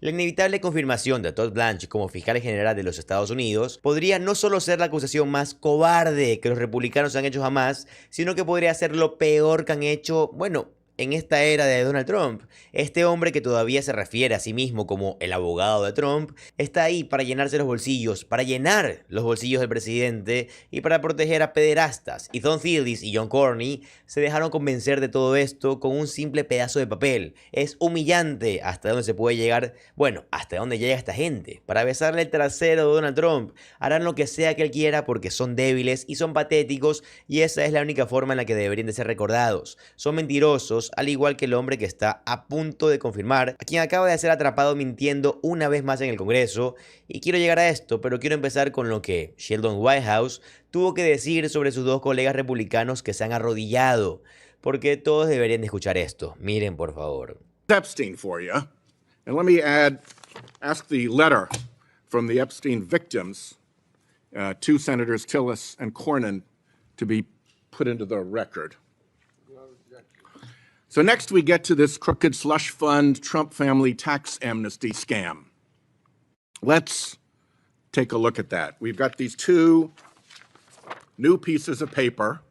La inevitable confirmación de Todd Blanche como fiscal general de los Estados Unidos podría no solo ser la acusación más cobarde que los republicanos han hecho jamás, sino que podría ser lo peor que han hecho, bueno, en esta era de Donald Trump. Este hombre que todavía se refiere a sí mismo como el abogado de Trump, está ahí para llenarse los bolsillos, para llenar los bolsillos del presidente y para proteger a pederastas. Y Tom Tillis y John Cornyn se dejaron convencer de todo esto con un simple pedazo de papel. Es humillante hasta dónde se puede llegar, bueno, hasta dónde llega esta gente. Para besarle el trasero de Donald Trump, harán lo que sea que él quiera porque son débiles y son patéticos, y esa es la única forma en la que deberían de ser recordados. Son mentirosos, al igual que el hombre que está a punto de confirmar, a quien acaba de ser atrapado mintiendo una vez más en el Congreso. Y quiero llegar a esto, pero quiero empezar con lo que Sheldon Whitehouse tuvo que decir sobre sus dos colegas republicanos que se han arrodillado, porque todos deberían de escuchar esto. Miren, por favor. Epstein for you, and let me ask the letter from the Epstein victims, to Senators Tillis and Cornyn, to be put into the record. So next we get to this crooked slush fund Trump family tax amnesty scam. Let's take a look at that. We've got these two new pieces of paper,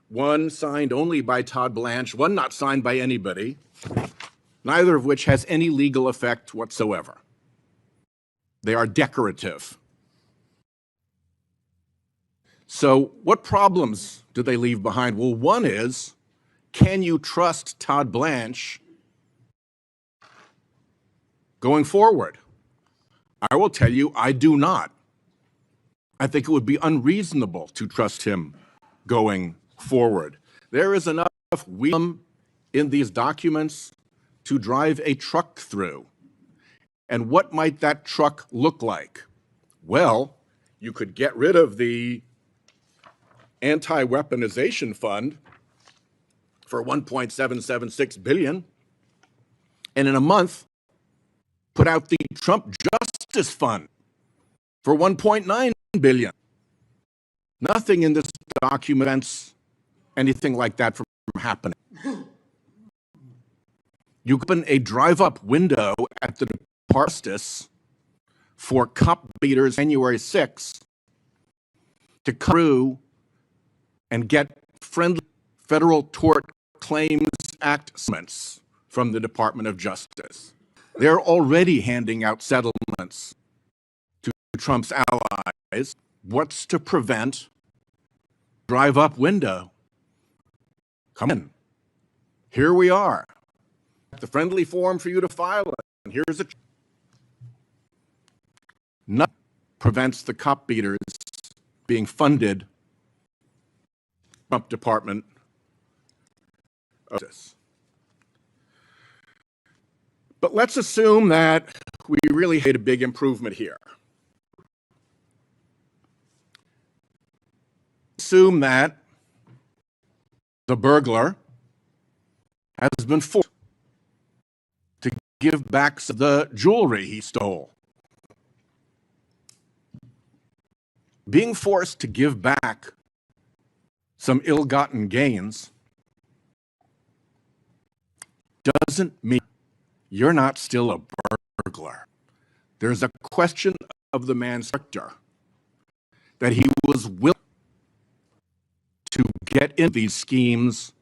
one signed only by Todd Blanche, one not signed by anybody, neither of which has any legal effect whatsoever. They are decorative. So what problems do they leave behind? Well, one is, can you trust Todd Blanche going forward? I will tell you, I do not. I think it would be unreasonable to trust him going forward. There is enough wisdom in these documents to drive a truck through. And what might that truck look like? Well, you could get rid of the anti-weaponization fund for $1.776 billion, and in a month, put out the Trump Justice Fund for $1.9 billion. Nothing in this document prevents anything like that from happening. You open a drive-up window at the Department of Justice for cop beaters January 6th to come through and get friendly Federal Tort Claims Act settlements from the Department of Justice. They're already handing out settlements to Trump's allies. What's to prevent drive-up window? Come in. Here we are. The friendly form for you to file it. And here's a... Nothing prevents the cop beaters being funded Trump Department of Justice. But let's assume that we really made a big improvement here. Assume that the burglar has been forced to give back the jewelry he stole. Being forced to give back some ill-gotten gains doesn't mean you're not still a burglar. There's a question of the man's character, that he was willing to get in these schemes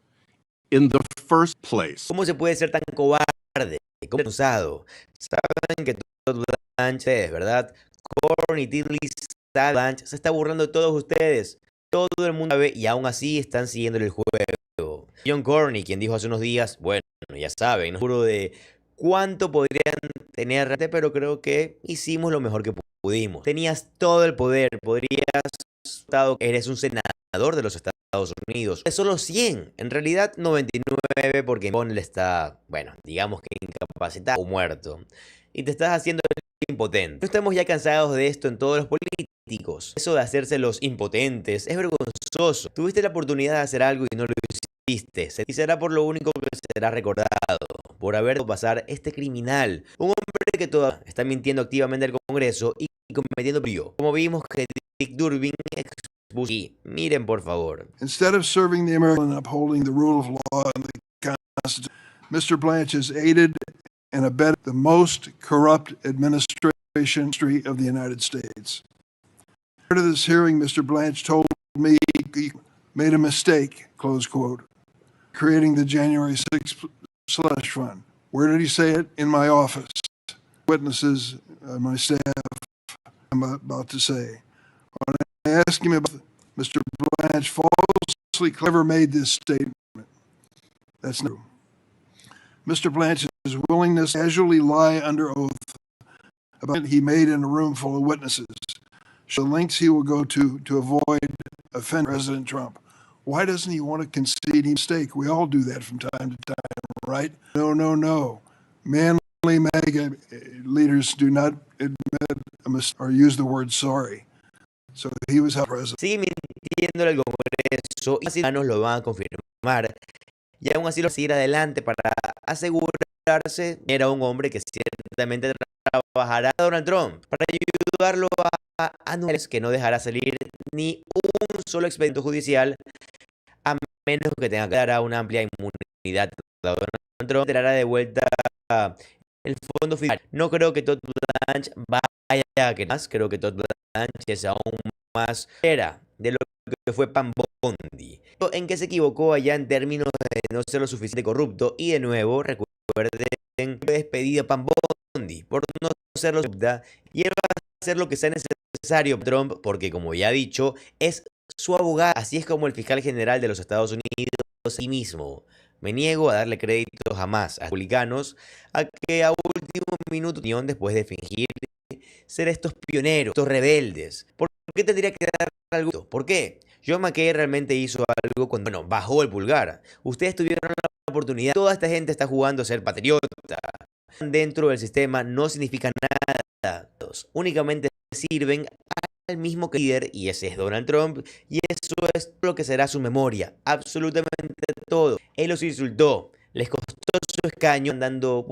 in the first place. ¿Cómo se puede ser tan cobarde? ¿Cómo usado? Saben que Todd Blanche es, ¿verdad? Cornyn y Tillis, Todd Blanche se está burlando de todos ustedes. Todo el mundo sabe y aún así están siguiendo el juego. John Cornyn, quien dijo hace unos días, bueno, ya saben, no juro de cuánto podrían tener, pero creo que hicimos lo mejor que pudimos. Tenías todo el poder, eres un senador de los Estados Unidos. Es solo 100, en realidad 99, porque Bonner está, bueno, digamos que incapacitado o muerto. Y te estás haciendo impotente. No estamos ya cansados de esto en todos los políticos. Eso de hacerse los impotentes es vergonzoso. Tuviste la oportunidad de hacer algo y no lo hiciste. Y será por lo único que será recordado. Por haber dejado pasar este criminal. Un hombre que todavía está mintiendo activamente al Congreso y cometiendo brío. Como vimos que Dick Durbin expuso. Y miren por favor. Instead of serving the American and upholding the rule of law and the Constitution, Mr. Blanche has aided and abetted the most corrupt administration history of the United States. Prior to this hearing, Mr. Blanche told me he made a mistake, close quote, creating the January 6th slush fund. Where did he say it? In my office. Witnesses, my staff, I'm about to say. When I asked him about Mr. Blanche falsely clever made this statement. That's not true. Mr. Blanche's willingness to casually lie under oath about it he made in a room full of witnesses show the lengths he will go to avoid offending President Trump. Why doesn't he want to concede a mistake? We all do that from time to time, right? No. Manly MAGA leaders do not admit a mistake or use the word sorry. So he was our president. Sigue mintiendo al Congreso y así nos lo van a confirmar. Y aún así lo seguir adelante para asegurarse que era un hombre que ciertamente trabajará a Donald Trump para ayudarlo a anunciar que no dejará salir ni un solo expediente judicial a menos que tenga que dar a una amplia inmunidad a Donald Trump. Traerá de vuelta el fondo fiscal. No creo que Todd Blanche vaya a querer más. Creo que Todd Blanche es aún más era de lo que fue Pam Bondi. En que se equivocó allá en términos de no ser lo suficiente corrupto. Y de nuevo, recuerden, fue despedido Pam Bondi por no ser lo corrupta. Y él va a hacer lo que sea necesario para Trump, porque como ya ha dicho, es su abogado. Así es como el fiscal general de los Estados Unidos sí mismo. Me niego a darle crédito jamás a los republicanos a que a último minuto, después de fingir ser estos pioneros, estos rebeldes. ¿Por qué tendría que dar algo? ¿Por qué? John McCain realmente hizo algo cuando, bajó el pulgar. Ustedes tuvieron la oportunidad. Toda esta gente está jugando a ser patriota. Dentro del sistema no significa nada. Únicamente sirven al mismo líder, y ese es Donald Trump, y eso es lo que será su memoria. Absolutamente todo. Él los insultó, les costó su escaño, dando,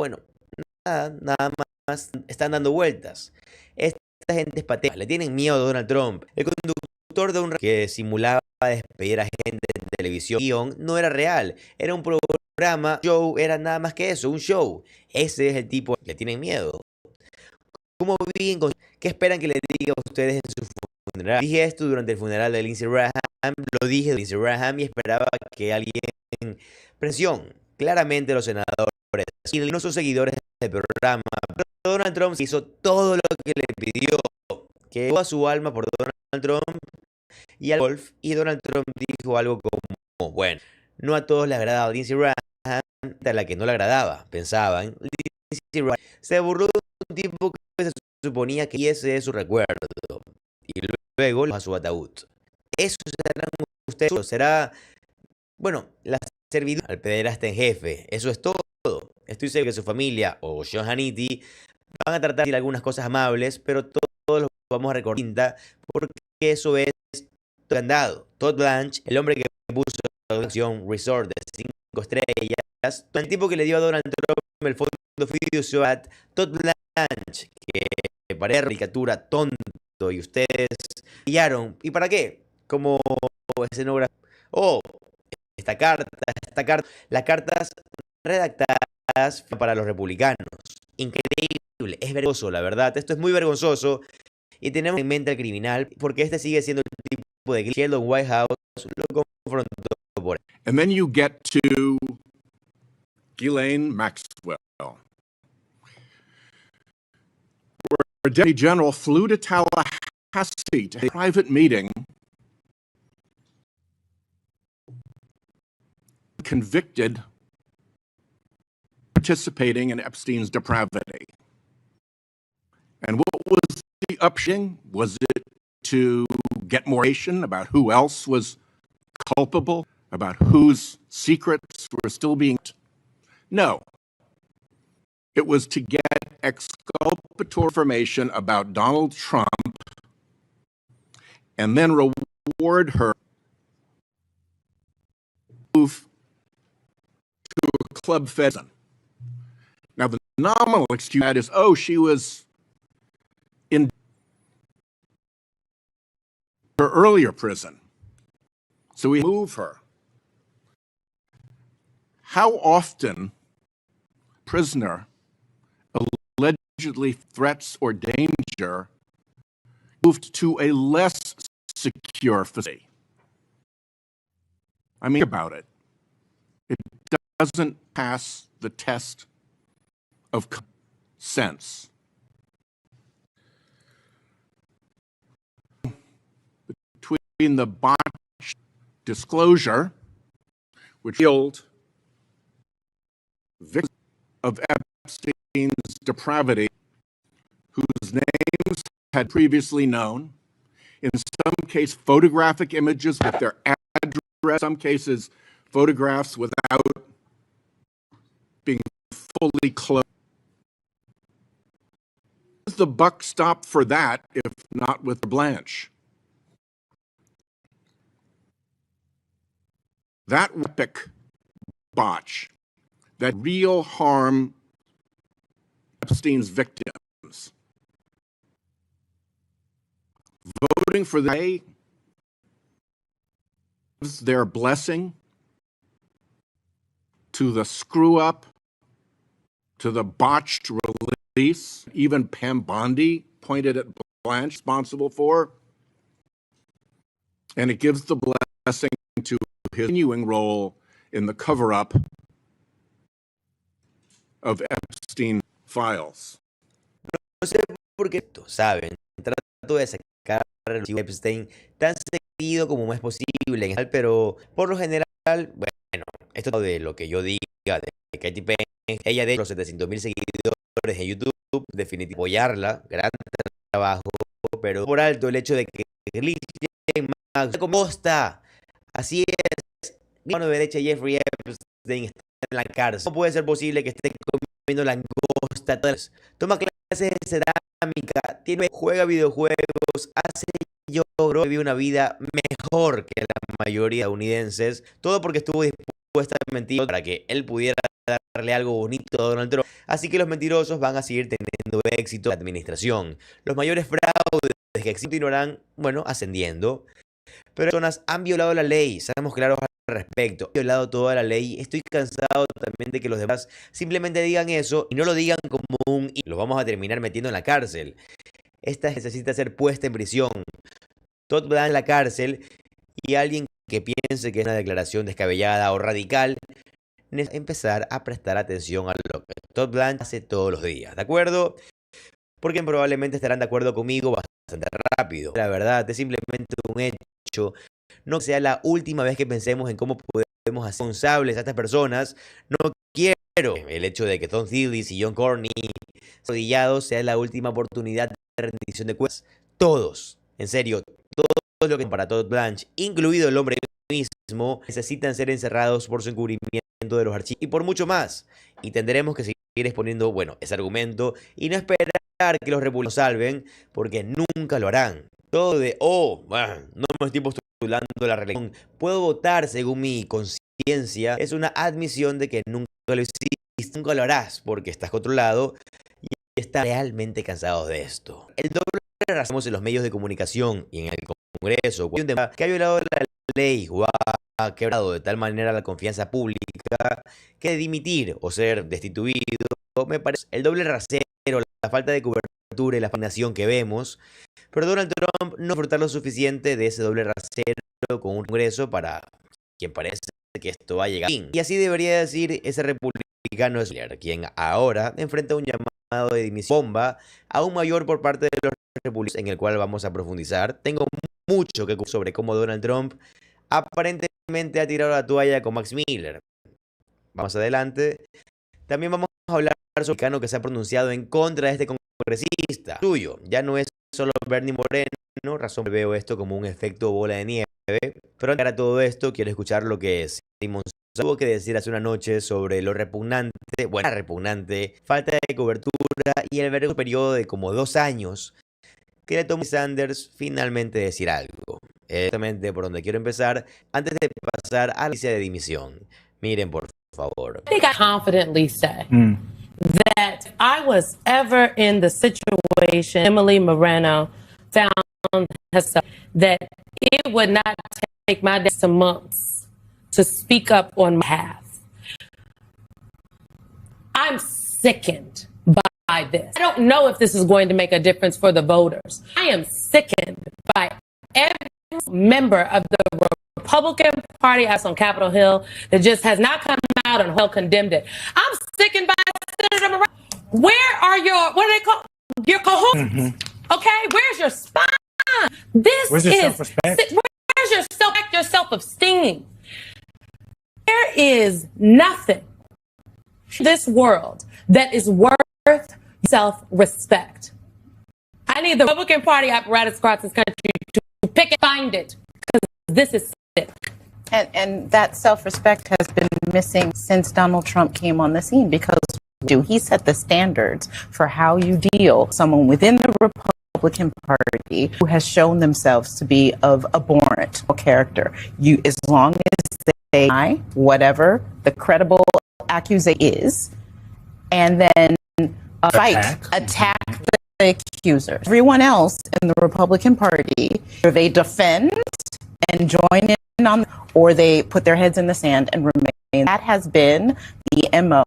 nada más, están dando vueltas. Esta gente es patética, le tienen miedo a Donald Trump. El conductor de un que simulaba despedir a gente en televisión no era real, era un programa, show, era nada más que eso, un show. Ese es el tipo que le tienen miedo. ¿Cómo viven con... ¿Qué esperan que le diga a ustedes en su funeral? Dije esto durante el funeral de Lindsey Graham, lo dije de Lindsey Graham y esperaba que alguien presión. Claramente los senadores y no son seguidores del programa. Pero Donald Trump hizo todo lo que le pidió, que dio a su alma por Donald Trump y al golf. Y Donald Trump dijo algo como, no a todos les agradaba Lindsey Graham, a la que no le agradaba, pensaban. Lindsey Graham se burló de un tipo que se suponía que ese es su recuerdo. Y luego a su ataúd. Eso serán ustedes, será, la servidumbre al pederasta en jefe. Eso es todo. Estoy seguro que su familia o Sean Hannity van a tratar de decir algunas cosas amables, pero todos los vamos a recordar porque eso es todo lo que han dado. Todd Blanche, el hombre que puso la acción Resort de 5 estrellas, el tipo que le dio a Donald Trump el fondo fiduciario, Todd Blanche, que parece caricatura tonto y ustedes pillaron. ¿Y para qué? Como escenografía. Esta carta, las cartas redactadas para los republicanos. Increíble, es vergonzoso, la verdad. Esto es muy vergonzoso. Y tenemos en mente al criminal, porque este sigue siendo el tipo de Sheldon Whitehouse lo confrontó por él. And then you get to Ghislaine Maxwell, where Deputy General flew to Tallahassee to a private meeting convicted participating in Epstein's depravity. And what was the upshot? Was it to get more information about who else was culpable, about whose secrets were still being... No. It was to get exculpatory information about Donald Trump and then reward her move to a club fed. Now, the nominal excuse is, she was in her earlier prison, so we move her. How often prisoner allegedly threats or danger moved to a less secure facility. I mean, about it. It doesn't pass the test of sense. Between the botched disclosure, which killed victims of Epstein's depravity, whose names had previously known, in some cases photographic images with their address, in some cases photographs without being fully closed. Does the buck stop for that, if not with Blanche? That epic botch, that real harm Epstein's victims. Voting for they gives their blessing to the screw up, to the botched release, even Pam Bondi pointed at Blanche responsible for, and it gives the blessing to his continuing role in the cover-up of Epstein files. No sé por qué, saben, trato de sacar a Epstein tan seguido como es posible, pero por lo general, bueno, esto de lo que yo diga de Katy Perry, ella de los 700,000 seguidores en YouTube, definitivamente apoyarla, gran trabajo, pero por alto el hecho de que Max Costa, así es, mi mano derecha Jeffrey Epstein está en la cárcel. No puede ser posible que esté comiendo langosta, toma clases de cerámica, juega videojuegos, hace yoga, vive una vida mejor que la mayoría de estadounidenses, todo porque estuvo dispuesta a mentir para que él pudiera darle algo bonito a Donald Trump. Así que los mentirosos van a seguir teniendo éxito en la administración. Los mayores fraudes que continuarán, bueno, ascendiendo. Pero personas han violado la ley, seamos claros al respecto, han violado toda la ley. Estoy cansado también de que los demás simplemente digan eso y no lo digan como un y los vamos a terminar metiendo en la cárcel. Esta necesita ser puesta en prisión. Todd Blanche en la cárcel y alguien que piense que es una declaración descabellada o radical, necesita empezar a prestar atención a lo que Todd Blanche hace todos los días, ¿de acuerdo? Porque probablemente estarán de acuerdo conmigo bastante rápido. La verdad, es simplemente un hecho. No sea la última vez que pensemos en cómo podemos hacer responsables a estas personas. No quiero el hecho de que Tom Tillis y John Cornyn arrodillados sea la última oportunidad de rendición de cuentas. Todos, en serio, todos lo que para Todd Blanche, incluido el hombre mismo, necesitan ser encerrados por su encubrimiento de los archivos y por mucho más. Y tendremos que seguir exponiendo, bueno, ese argumento y no esperar que los republicanos salven, porque nunca lo harán. Todo de, bueno, no me estoy postulando la reelección, puedo votar según mi conciencia, es una admisión de que nunca lo hiciste, nunca lo harás, porque estás controlado y estás realmente cansados de esto. El doble razón en los medios de comunicación y en el Congreso, que ha violado la ley o ha quebrado de tal manera la confianza pública que de dimitir o ser destituido, me parece el doble rasero, la falta de cobertura y la fascinación que vemos. Pero Donald Trump no disfrutar lo suficiente de ese doble rasero con un Congreso para quien parece que esto va a llegar. Y así debería decir ese republicano quien ahora enfrenta un llamado de dimisión bomba aún mayor por parte de los republicanos, en el cual vamos a profundizar. Tengo mucho que decir sobre cómo Donald Trump aparentemente ha tirado la toalla con Max Miller. Vamos adelante. También vamos a hablar sobre el republicano que se ha pronunciado en contra de este congresista suyo. Ya no es solo Bernie Moreno, razón veo esto como un efecto bola de nieve. Pero para todo esto quiero escuchar lo que Simon tuvo que decir hace una noche sobre lo repugnante, bueno, repugnante, falta de cobertura y el breve periodo de como 2 años que le tomó a Sanders finalmente decir algo. Exactamente por donde quiero empezar antes de pasar a la noticia de dimisión. Miren, por favor. I think I confidently say that if I was ever in the situation Emily Moreno found herself, that it would not take my days to months to speak up on my behalf. I'm sickened by this. I don't know if this is going to make a difference for the voters. I am sickened by every member of the Republican Party house on Capitol Hill that just has not come out and well condemned it. I'm sickened by Senator Moran. Where are your, what do they call, your cahoots? Okay, where's your spine? Where's your self-respect? Where's your self-esteem? There is nothing in this world that is worth self-respect. I need the Republican Party apparatus across this country to pick and find it, because this is it. And that self-respect has been missing since Donald Trump came on the scene, because he set the standards for how you deal with someone within the Republican Party who has shown themselves to be of abhorrent character. You, as long as they deny whatever the credible accusation is, and then attack the accusers. Everyone else in the Republican Party, or they defend and join in on, or they put their heads in the sand and remain. That has been the MO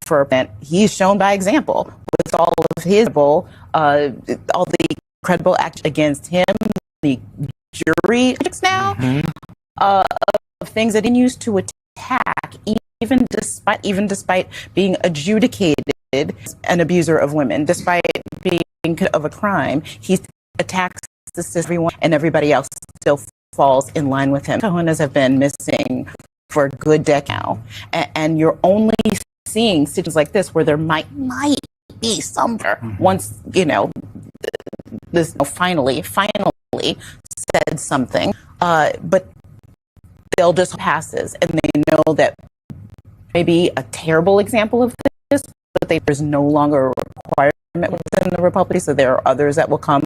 for, he's shown by example with all of his, all the credible action against him, the jury now, of things that he used to attack, even despite being adjudicated an abuser of women, despite being of a crime, he attacks the system, everyone, and everybody else still falls in line with him. Cojones have been missing for a good decade now, and you're only seeing situations like this where there might be somewhere once this finally said something, but they'll just passes, and they know that maybe a terrible example of this, but there's no longer a requirement within the Republic, so there are others that will come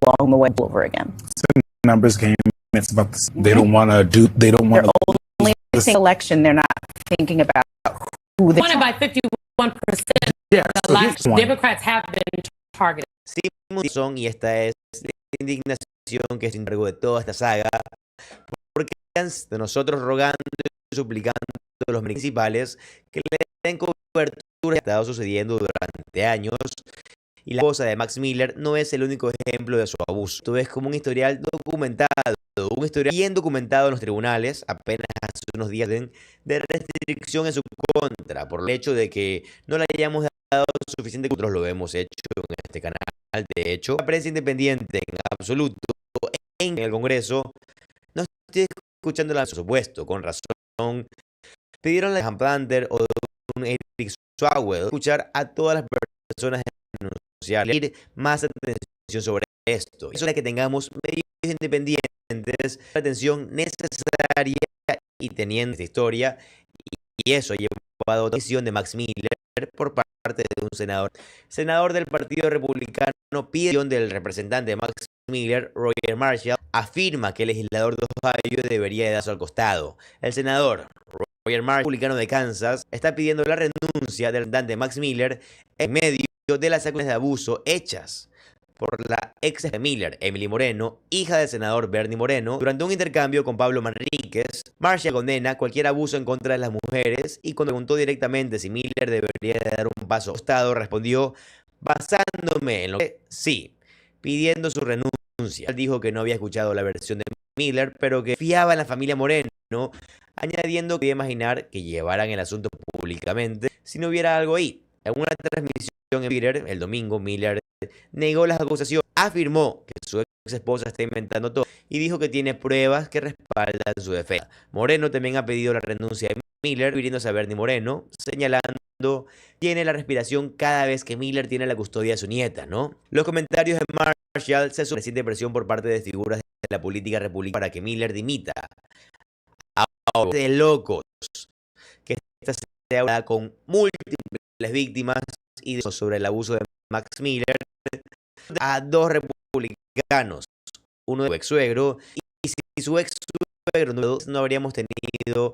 along the way over again. So numbers came about this. They don't want to do. They don't want to. Only election. They're not thinking about who they wanted by 51%. Yeah, the last Democrats have been targeted. Y esta es la indignación que es sin embargo de toda esta saga, porque de nosotros rogando y suplicando a los principales que le den cobertura que ha estado sucediendo durante años, y la esposa de Max Miller no es el único ejemplo de su abuso. Esto es como un historial documentado, un historial bien documentado en los tribunales, apenas hace unos días de restricción en su contra, por el hecho de que no le hayamos dado suficiente, nosotros lo hemos hecho en este canal. De hecho, la prensa independiente en absoluto en el Congreso no estoy escuchando la, por supuesto, con razón, pidieron a Planter o un Eric Swalwell escuchar a todas las personas denunciar, ir más atención sobre esto. Eso es que tengamos medios independientes, la atención necesaria y teniendo esta historia, y eso ha llevado a la decisión de Max Miller por parte de un senador del Partido Republicano. Pide del representante de Max Miller, Roger Marshall, afirma que el legislador de Ohio debería de darse al costado. El senador Roger Marshall, republicano de Kansas, está pidiendo la renuncia del representante Max Miller en medio de las acusaciones de abuso hechas por la ex de Miller, Emily Moreno, hija del senador Bernie Moreno, durante un intercambio con Pablo Manríquez. Marshall condena cualquier abuso en contra de las mujeres, y cuando preguntó directamente si Miller debería de dar un paso al costado, respondió: basándome en lo que sí, pidiendo su renuncia. Él dijo que no había escuchado la versión de Miller, pero que fiaba en la familia Moreno, añadiendo que podía imaginar que llevaran el asunto públicamente si no hubiera algo ahí. En una transmisión en Twitter el domingo, Miller negó las acusaciones, afirmó que su ex esposa está inventando todo y dijo que tiene pruebas que respaldan su defensa. Moreno también ha pedido la renuncia de Miller, refiriéndose a Bernie Moreno, señalando tiene la respiración cada vez que Miller tiene la custodia de su nieta, ¿no? Los comentarios de Marshall se suman a la reciente presión por parte de figuras de la política republicana para que Miller dimita. Ahora, de locos que esta sea una con múltiples víctimas y sobre el abuso de Max Miller a dos republicanos, uno de su ex suegro, y si su ex suegro no habríamos tenido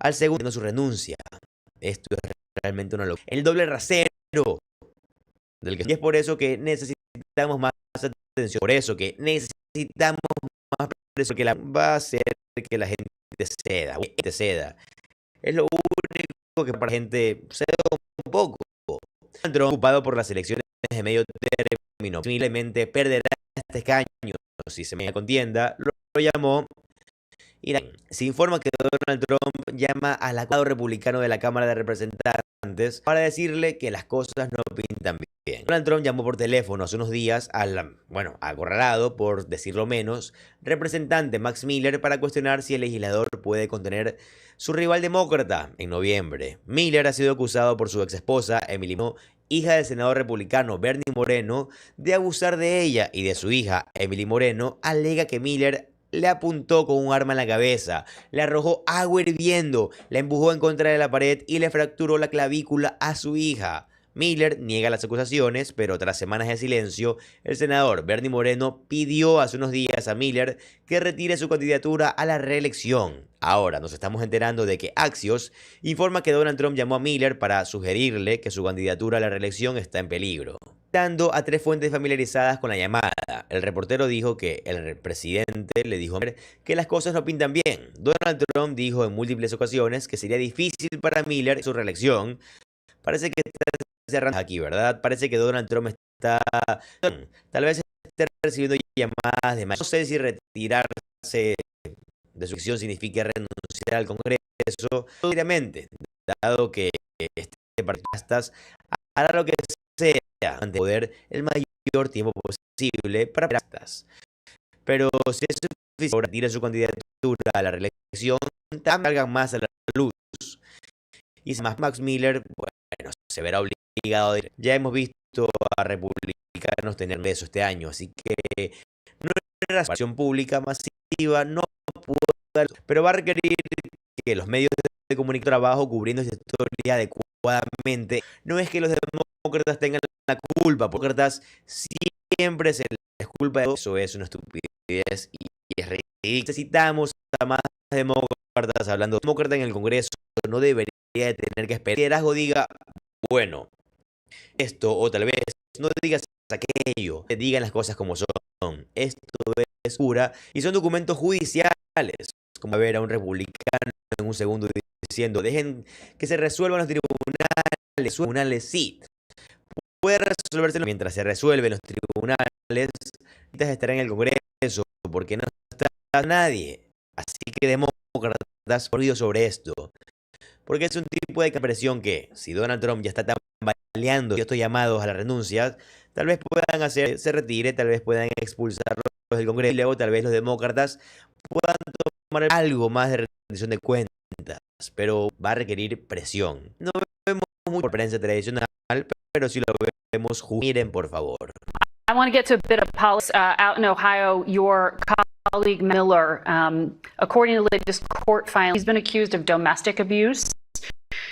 al segundo su renuncia. Esto es realmente una locura. El doble rasero del que, y es por eso que necesitamos más atención, por eso que necesitamos más presión, que va a hacer que la gente ceda. Es lo único que para la gente ceda un poco. Donald Trump, ocupado por las elecciones de medio término, posiblemente perderá este escaño si se me contienda, lo llamó Irán. Se informa que Donald Trump llama al Partido Republicano de la Cámara de Representantes para decirle que las cosas no pintan bien. Donald Trump llamó por teléfono hace unos días al, acorralado, por decirlo menos, representante Max Miller para cuestionar si el legislador puede contener su rival demócrata en noviembre. Miller ha sido acusado por su ex esposa, Emily Moreno, hija del senador republicano Bernie Moreno, de abusar de ella, y de su hija, Emily Moreno, alega que Miller le apuntó con un arma en la cabeza, le arrojó agua hirviendo, la empujó en contra de la pared y le fracturó la clavícula a su hija. Miller niega las acusaciones, pero tras semanas de silencio, el senador Bernie Moreno pidió hace unos días a Miller que retire su candidatura a la reelección. Ahora nos estamos enterando de que Axios informa que Donald Trump llamó a Miller para sugerirle que su candidatura a la reelección está en peligro. Dando a 3 fuentes familiarizadas con la llamada, el reportero dijo que el presidente le dijo a Miller que las cosas no pintan bien. Donald Trump dijo en múltiples ocasiones que sería difícil para Miller su reelección. Parece que está cerrando aquí, ¿verdad? Parece que Donald Trump está... Tal vez esté recibiendo llamadas de más. No sé si retirarse de su elección significa renunciar al Congreso. Obviamente, dado que este partido hará lo que sea ante poder el mayor tiempo posible para protestas. Pero si es suficiente, retira su candidatura a la reelección, también salgan más a la luz. Y más Max Miller, bueno, se verá obligado a ir. Ya hemos visto a republicanos tener eso este año, así que no era acción pública masiva, no puede, pero va a requerir que los medios de comunicación trabajo cubriendo esta historia adecuadamente. No es que los demócratas tengan la culpa, porque los demócratas siempre se les culpa de eso, es una estupidez y es ridículo. Necesitamos a más demócratas hablando. Demócrata en el Congreso no debería de tener que esperar que el liderazgo diga, bueno, esto, o tal vez no digas aquello, digan las cosas como son. Esto es pura y son documentos judiciales, como ver a un republicano en un segundo diciendo, dejen que se resuelvan los tribunales, sí, puede resolverse mientras se resuelven los tribunales, mientras estará en el Congreso, porque no está nadie. Así que demócratas, olvido sobre esto. Porque es un tipo de presión que, si Donald Trump ya está tambaleando estos llamados a la renuncia, tal vez puedan se retire, tal vez puedan expulsarlo del Congreso, y luego tal vez los demócratas puedan tomar algo más de rendición de cuentas, pero va a requerir presión. No vemos mucho por prensa tradicional, pero si lo vemos, miren por favor. I want to get to a bit of policy. Out in Ohio, your colleague Miller, according to the latest court filing, he's been accused of domestic abuse.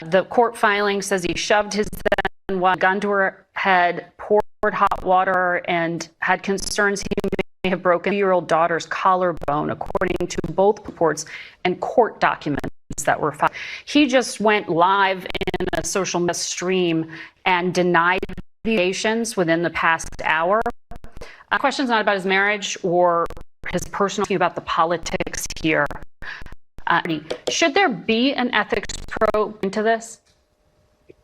The court filing says he shoved his then wife, gun to her head, poured hot water, and had concerns he may have broken a 2-year-old daughter's collarbone, according to both reports and court documents that were filed. He just went live in a social media stream and denied the allegations within the past hour. The question's not about his marriage or his personal, about the politics here. Should there be an ethics probe into this?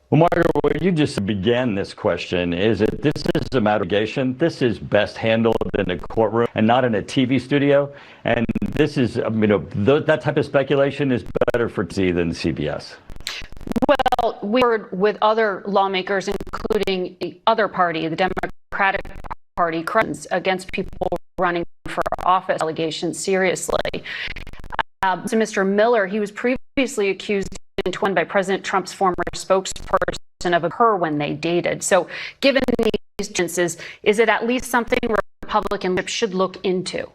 Well, Margaret, what you just began this question is that this is a matter of litigation. This is best handled in a courtroom and not in a TV studio. And this is, that type of speculation is better for TV than CBS. Well, we heard with other lawmakers, including the other party, the Democratic Party, against people running for office allegations seriously. So Mr. Miller, he was previously accused in 2020 by President Trump's former spokesperson of her when they dated. So given these instances, is it at least something Republican leadership should look into?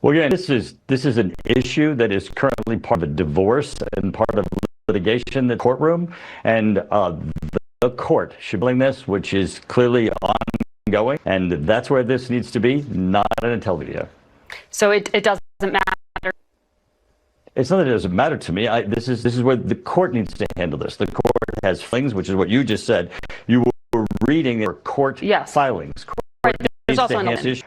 Well, again, this is an issue that is currently part of a divorce and part of litigation in the courtroom, and the court should bring this, which is clearly ongoing, and that's where this needs to be, not in a television. So it doesn't matter. It's not that it doesn't matter to me. This is where the court needs to handle this. The court has filings, which is what you just said. You were reading their court filings. Court right. There's also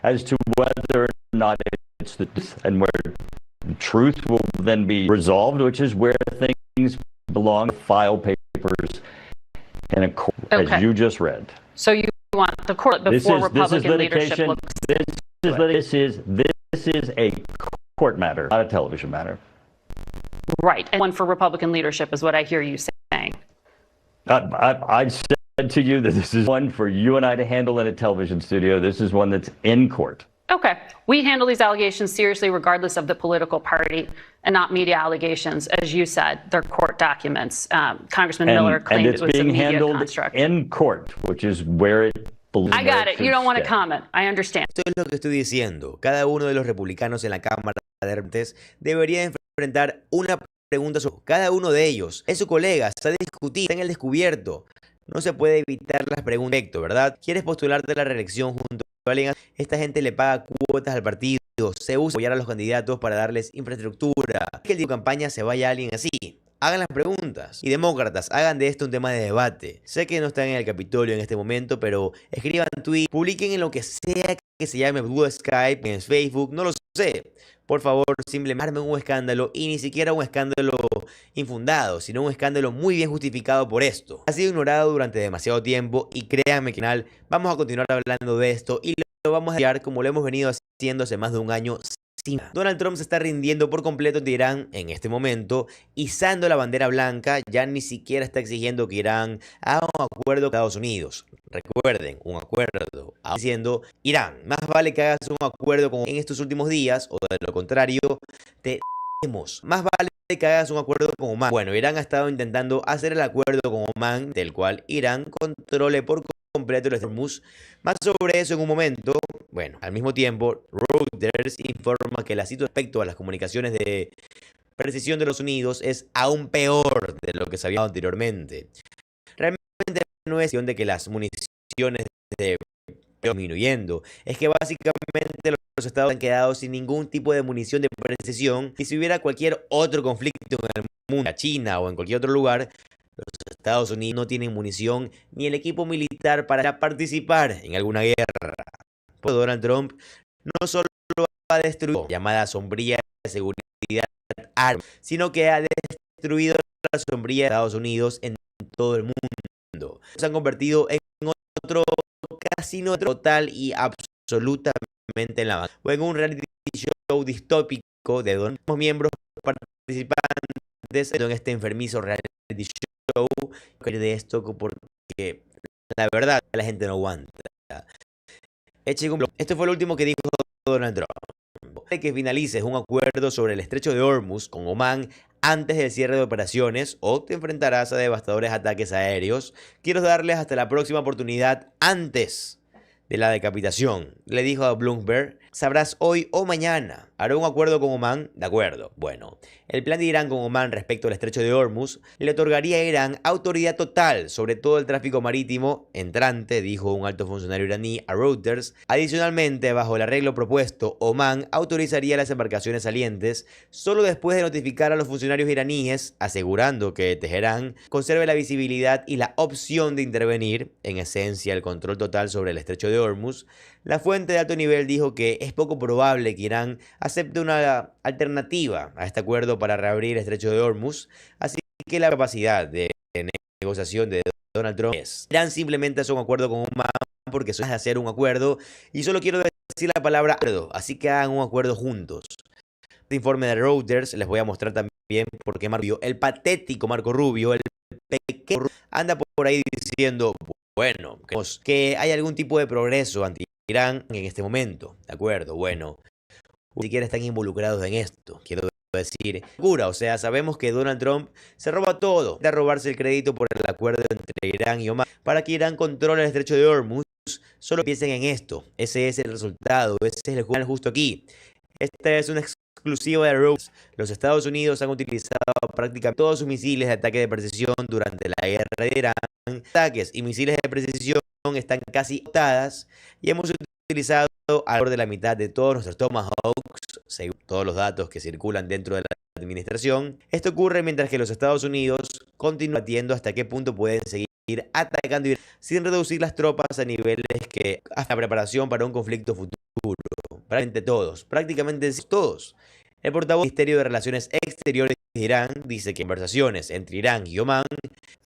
as to whether or not it's the truth, and where the truth will then be resolved, which is where things belong, file papers in a court, Okay. as you just read. So you want the court before Republican leadership looks This is a court matter, not a television matter. right. And one for Republican leadership is what I hear you saying. I've said to you that this is one for you and I to handle in a television studio. This is one that's in court. Okay. We handle these allegations seriously regardless of the political party and not media allegations. As you said, they're court documents. Congressman Miller claimed it was a media handled construct. in court, which is where it belongs. I got it. You don't want to comment. I understand. Esto es lo que estoy diciendo. Cada uno de los republicanos en la Cámara de Representantes debería enfrentar una pregunta sobre cada uno de ellos. Es su colega, está discutido, está en el descubierto. No se puede evitar las preguntas, ¿verdad? ¿Quieres postularte a la reelección junto a alguien? Esta gente le paga cuotas al partido, se usa apoyar a los candidatos para darles infraestructura. Que el día de campaña se vaya alguien así. Hagan las preguntas. Y demócratas, hagan de esto un tema de debate. Sé que no están en el Capitolio en este momento, pero escriban tweets, publiquen en lo que sea que se llame Blue Skype, en Facebook, no lo sé. Por favor, simplemente armen un escándalo, y ni siquiera un escándalo infundado, sino un escándalo muy bien justificado por esto. Ha sido ignorado durante demasiado tiempo y créanme que al final vamos a continuar hablando de esto y lo vamos a hacer como lo hemos venido haciendo hace más de un año. Donald Trump se está rindiendo por completo ante Irán en este momento, izando la bandera blanca. Ya ni siquiera está exigiendo que Irán haga un acuerdo con Estados Unidos. Recuerden, un acuerdo. Diciendo, Irán, más vale que hagas un acuerdo con en estos últimos días, o de lo contrario, te demos. Más vale que hagas un acuerdo con Omán. Bueno, Irán ha estado intentando hacer el acuerdo con Omán, del cual Irán controle por completo los Hormuz. Más sobre eso en un momento. Bueno, al mismo tiempo, Reuters informa que la situación respecto a las comunicaciones de precisión de los Unidos es aún peor de lo que se había dado anteriormente. Realmente no es cuestión de que las municiones de disminuyendo, es que básicamente los estados han quedado sin ningún tipo de munición de precisión, y si hubiera cualquier otro conflicto en el mundo, en China o en cualquier otro lugar, los Estados Unidos no tienen munición ni el equipo militar para participar en alguna guerra. Donald Trump no solo ha destruido la llamada sombrilla de seguridad armas, sino que ha destruido la sombrilla de Estados Unidos en todo el mundo. Se han convertido en otro casino total y absolutamente en la mano, o en un reality show distópico de donde los miembros participantes en este enfermizo reality show de esto, porque la verdad la gente no aguanta. Esto fue lo último que dijo Donald Trump. Que finalices un acuerdo sobre el estrecho de Hormuz con Omán antes del cierre de operaciones, o te enfrentarás a devastadores ataques aéreos. Quiero darles hasta la próxima oportunidad antes de la decapitación, le dijo a Bloomberg. Sabrás hoy o mañana. ¿Hará un acuerdo con Omán? De acuerdo. Bueno, el plan de Irán con Omán respecto al estrecho de Hormuz le otorgaría a Irán autoridad total sobre todo el tráfico marítimo entrante, dijo un alto funcionario iraní a Reuters. Adicionalmente, bajo el arreglo propuesto, Omán autorizaría las embarcaciones salientes solo después de notificar a los funcionarios iraníes, asegurando que Teherán conserve la visibilidad y la opción de intervenir, en esencia el control total sobre el estrecho de Hormuz. La fuente de alto nivel dijo que es poco probable que Irán acepte una alternativa a este acuerdo para reabrir el estrecho de Hormuz, así que la capacidad de negociación de Donald Trump es: Irán simplemente hace un acuerdo con Omán porque eso es hacer un acuerdo, y solo quiero decir la palabra acuerdo, así que hagan un acuerdo juntos. Este informe de Reuters les voy a mostrar también por qué el patético Marco Rubio, el pequeño, anda por ahí diciendo, bueno, que hay algún tipo de progreso anti Irán en este momento, ¿de acuerdo? Bueno, ni siquiera están involucrados en esto, quiero decir, o sea, sabemos que Donald Trump se roba todo, de robarse el crédito por el acuerdo entre Irán y Omán para que Irán controle el estrecho de Hormuz. Solo piensen en esto, ese es el resultado, ese es el justo aquí. Esta es una exclusiva de Reuters. Los Estados Unidos han utilizado prácticamente todos sus misiles de ataque de precisión durante la guerra de Irán. Ataques y misiles de precisión están casi agotadas, y hemos utilizado alrededor de la mitad de todos nuestros Tomahawks, según todos los datos que circulan dentro de la administración. Esto ocurre mientras que los Estados Unidos continúan debatiendo hasta qué punto pueden seguir atacando Irán sin reducir las tropas a niveles que hasta la preparación para un conflicto futuro. Prácticamente todos. El portavoz del Ministerio de Relaciones Exteriores Exteriores de Irán dice que conversaciones entre Irán y Omán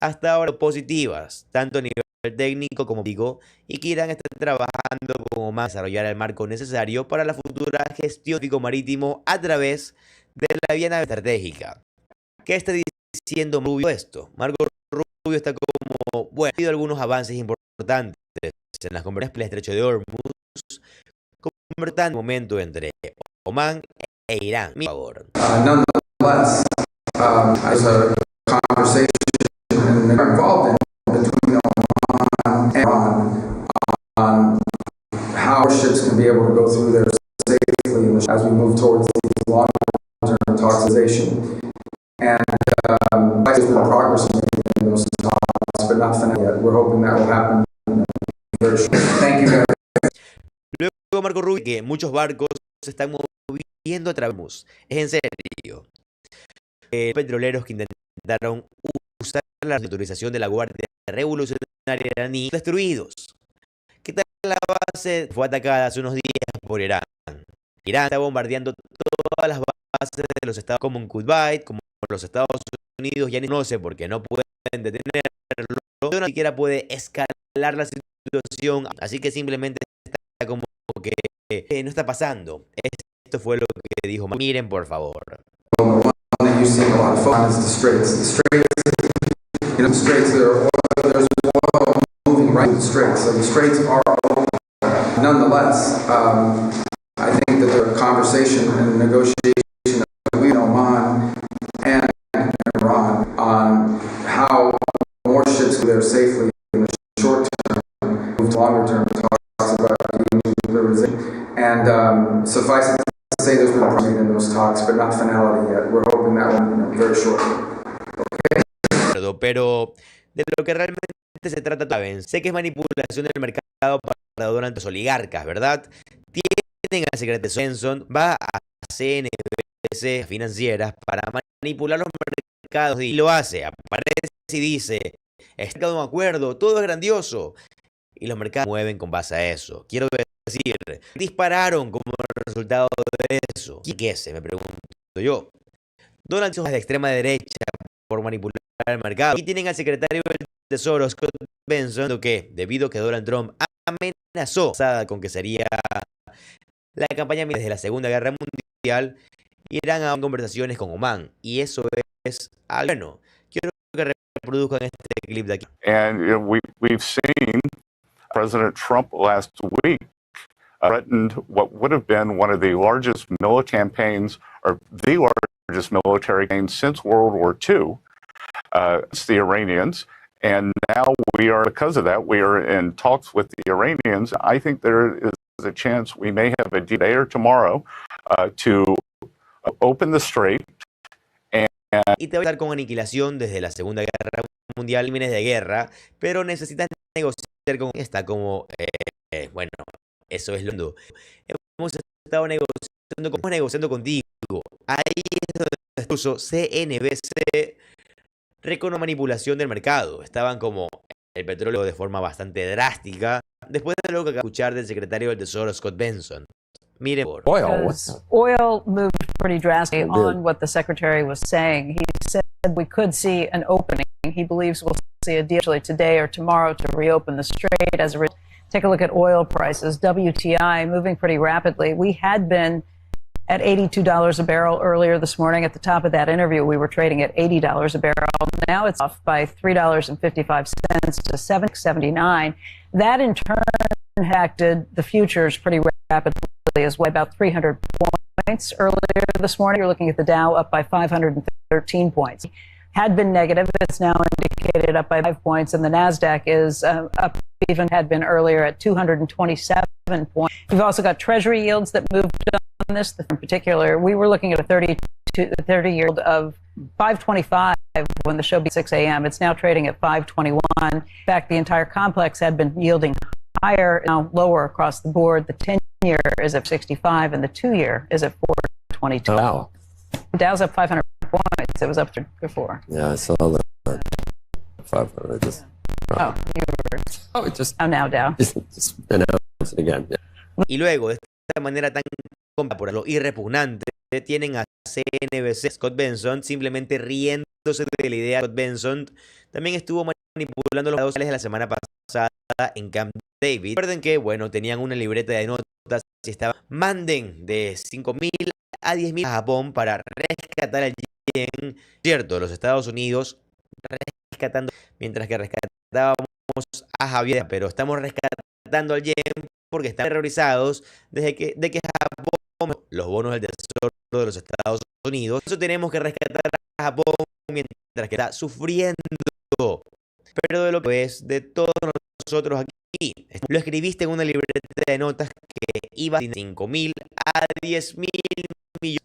hasta ahora positivas, tanto a nivel técnico como político, y que Irán está trabajando con Omán para desarrollar el marco necesario para la futura gestión marítimo a través de la vía estratégica. ¿Qué está diciendo Rubio esto? Marco Rubio está como, bueno, ha habido algunos avances importantes en las conversaciones del estrecho de Hormuz, convertando un momento entre Omán e Irán. Mi favor. Nonetheless, as a conversation and they're involved in between Oman and Iran on how ships can be able to go through there safely as we move towards these long-term toxization. And there's been progress in those talks, but not final yet. We're hoping that will happen very shortly. Thank you, guys. Luego Marco Rubio, que muchos barcos se están moviendo a través. Es en serio. Petroleros que intentaron usar la autorización de la Guardia Revolucionaria iraní destruidos. ¿Qué tal la base? Fue atacada hace unos días por Irán. Irán está bombardeando todas las bases de los estados como en Kuwait, como los Estados Unidos, ya no sé por qué no pueden detenerlo, no siquiera puede escalar la situación, así que simplemente está como que no está pasando. Esto fue lo que dijo. Miren, por favor. That you see a lot of fun is the straits. The straits, you know, the straits, there's oil moving right through the straits. So the straits are open. Nonetheless, I think that there are conversation and negotiation between Oman and Iran on how more ships go there safely in the short term, move to longer term talks about denuclearization. And suffice it to say there's been progress in those talks, but not finality yet. We're hoping that will be very shortly. Okay. Pero de lo que realmente se trata, ¿saben? Sé que es manipulación del mercado para Donald Trump, los oligarcas, ¿verdad? Tienen al secretario Benson, va a CNBC financieras para manipular los mercados y lo hace. Aparece y dice, está de un acuerdo, todo es grandioso. Y los mercados mueven con base a eso. Quiero decir, dispararon como resultado de eso. ¿Qué es? Me pregunto yo. Donald Trump es de extrema derecha por manipular el mercado. Y tienen al secretario del Tesoro, Scott Benson, que debido a que Donald Trump amenazó con que sería la campaña desde la Segunda Guerra Mundial, irán a conversaciones con Omán. Y eso es algo bueno. Quiero que reproduzcan este clip de aquí. And you know, we've seen President Trump last week threatened what would have been one of the largest military campaigns, or the largest military campaign since World War II. It's the Iranians. And now because of that, we are in talks with the Iranians. I think there is a chance we may have a deal today or tomorrow to open the strait. Y te voy a estar con aniquilación desde la Segunda Guerra Mundial, crímenes de guerra, pero necesitan negociar con esta como, bueno, eso es lo que hemos estado negociando contigo. Ahí es donde incluso CNBC reconoce manipulación del mercado. Estaban como el petróleo de forma bastante drástica, después de lo que acabo de escuchar del secretario del Tesoro, Scott Benson. Miren, oil moved pretty drastically on what the secretary was saying. He said we could see an opening. He believes we'll see a deal today or tomorrow to reopen the strait. As a result, take a look at oil prices. WTI moving pretty rapidly. We had been at $82 a barrel earlier this morning. At the top of that interview, we were trading at $80 a barrel. Now it's off by $3.55 to $7.79. That in turn impacted the futures pretty rapidly as well, about 300 points earlier this morning. You're looking at the Dow up by 513 points. Had been negative, it's now indicated up by 5 points, and the NASDAQ is up, even had been earlier at 227 points. We've also got Treasury yields that moved on this. In particular, we were looking at a 30 yield of 525 when the show began 6 a.m. It's now trading at 521. In fact, the entire complex had been yielding higher, now lower across the board. The 10-year is at 65 and the 2-year is at 422. Wow. Dow's up 500 points. It was up before. Yeah, I saw that. 500. Just, oh, you were. Oh, it just. Oh, now Dow. Just announced it again. Yeah. Y luego, de esta manera tan por lo irrepugnante, tienen a CNBC. Scott Benson simplemente riéndose de la idea. Scott Benson también estuvo manipulando los datos de la semana pasada en Camp David. Recuerden que, bueno, tenían una libreta de notas y estaban, manden de 5.000 a 10.000 a Japón para rescatar el yen, cierto, los Estados Unidos rescatando, mientras que rescatábamos a Javier, pero estamos rescatando al yen porque están terrorizados de que Japón, los bonos del tesoro de los Estados Unidos, eso tenemos que rescatar a Japón mientras que está sufriendo. Pero de lo que es de todos nosotros aquí, lo escribiste en una libreta de notas que iba de 5.000 a 10.000 millones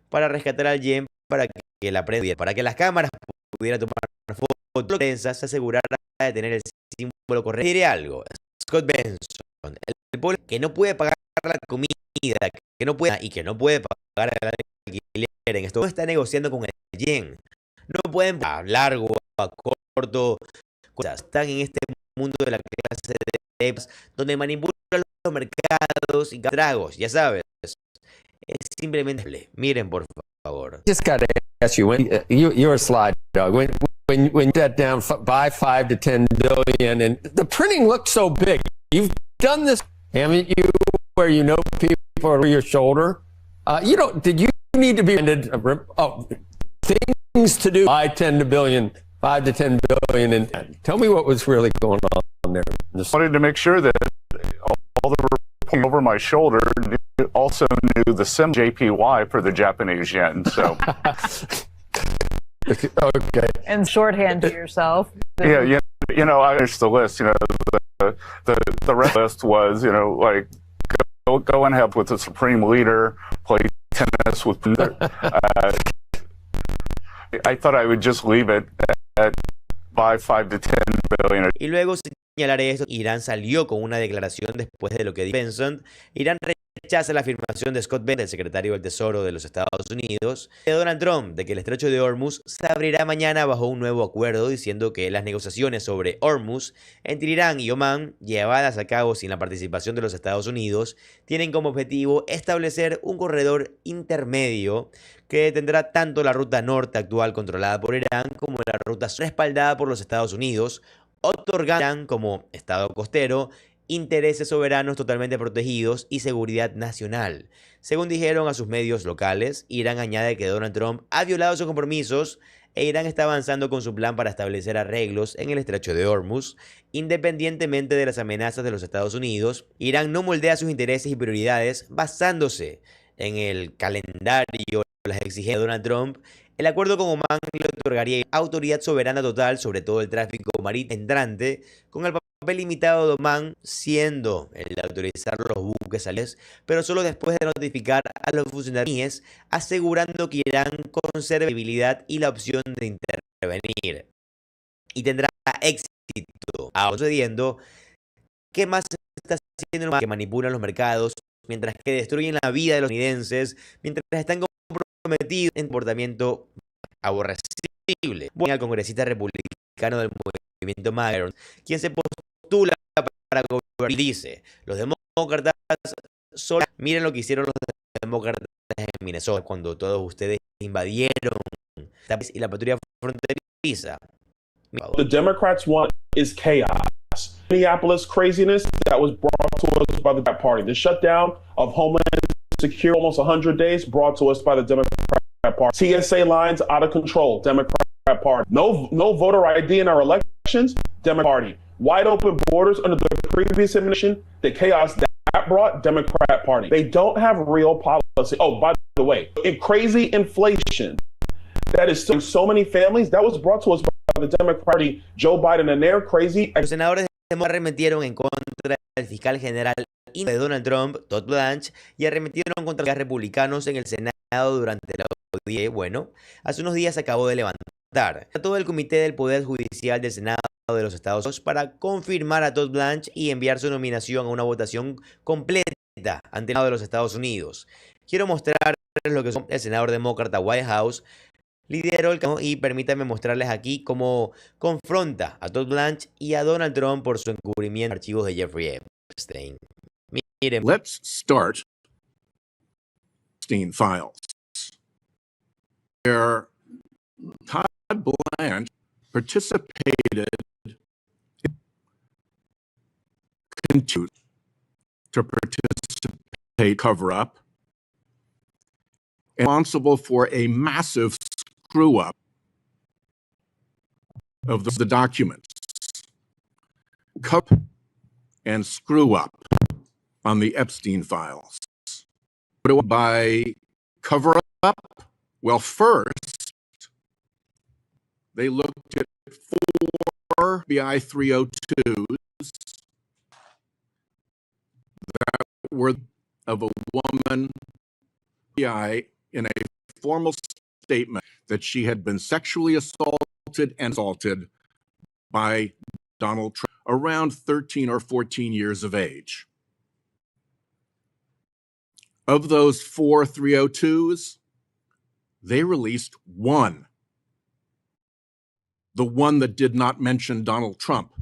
para rescatar al yen, para que la prensa, para que las cámaras pudieran tomar fotos, la prensa se asegurara de tener el símbolo correcto. Diré algo, Scott Benson, el pueblo que no puede pagar la comida, que no puede pagar el alquiler, en esto no está negociando con el yen. No pueden a largo, a corto, están en este mundo de la clase de apps donde manipulan los mercados y tragos, ya sabes. Es simplemente, miren por favor. Just got to ask you, when you're a slide dog. When that down by 5 to 10 billion, and the printing looks so big. You've done this, haven't you? Where you know people over your shoulder. You don't. Did you need to be things to do? 5 to 10 billion, and tell me what was really going on there. Just wanted to make sure that all the reporting over my shoulder also knew the symbol JPY for the Japanese yen. So. Okay. And shorthand to yourself. Yeah, you know, I finished the list. You know, the rest list was, you know, like go and help with the supreme leader, play tennis with. I thought I would just leave it at 5 to 10 billion. Y luego señalaré esto, Irán salió con una declaración después de lo que dijo Benson. Irán rechaza la afirmación de Scott Bennett, el secretario del Tesoro de los Estados Unidos, de Donald Trump, de que el estrecho de Hormuz se abrirá mañana bajo un nuevo acuerdo, diciendo que las negociaciones sobre Hormuz entre Irán y Omán, llevadas a cabo sin la participación de los Estados Unidos, tienen como objetivo establecer un corredor intermedio que tendrá tanto la ruta norte actual controlada por Irán como la ruta sur respaldada por los Estados Unidos, otorgando a Irán como Estado costero intereses soberanos totalmente protegidos y seguridad nacional. Según dijeron a sus medios locales, Irán añade que Donald Trump ha violado sus compromisos e Irán está avanzando con su plan para establecer arreglos en el estrecho de Hormuz. Independientemente de las amenazas de los Estados Unidos, Irán no moldea sus intereses y prioridades basándose en el calendario, las exigencias de Donald Trump. El acuerdo con Omán le otorgaría autoridad soberana total sobre todo el tráfico marítimo entrante, con el papel limitado de Omán siendo el de autorizar los buques salientes, pero solo después de notificar a los funcionarios, asegurando que Irán conserve la posibilidad y la opción de intervenir. Y tendrá éxito. Ahora sucediendo, ¿qué más está haciendo el que manipulan los mercados, mientras que destruyen la vida de los estadounidenses, mientras están comprometidos en comportamiento aborrecible? Bueno, al congresista republicano del movimiento MAGA, quien se postula para gobernar y dice, los demócratas solo miren lo que hicieron los demócratas en Minnesota cuando todos ustedes invadieron y la patrulla fronteriza. The Democrats want is chaos. Minneapolis craziness that was brought to us by the Democrat Party. The shutdown of Homeland Security, almost 100 days, brought to us by the Democrat Party. TSA lines out of control, Democrat Party. No voter ID in our elections, Democrat Party. Wide open borders under the previous administration, the chaos that brought, Democrat Party. They don't have real policy. Oh, by the way, crazy inflation that is still so many families, that was brought to us by the Democrat Party, Joe Biden, and they're crazy. Los senadores arremetieron en contra del fiscal general de Donald Trump, Todd Blanche, y arremetieron contra los republicanos en el Senado durante la audiencia. Bueno, hace unos días se acabó de levantar todo el Comité del Poder Judicial del Senado de los Estados Unidos para confirmar a Todd Blanche y enviar su nominación a una votación completa ante el Senado de los Estados Unidos. Quiero mostrarles lo que son el senador demócrata White House lideró el camino y permítanme mostrarles aquí cómo confronta a Todd Blanche y a Donald Trump por su encubrimiento de archivos de Jeffrey Epstein. Miren. Let's start Epstein files. where Todd Blanche participated, continued to participate, cover up, responsible for a massive screw up of the documents, cup and screw up on the Epstein files. By cover up, well, first, they looked at 4 FBI 302s that were of a woman FBI in a formal statement that she had been sexually assaulted and assaulted by Donald Trump around 13 or 14 years of age. Of those 4 302s, they released one, the one that did not mention Donald Trump.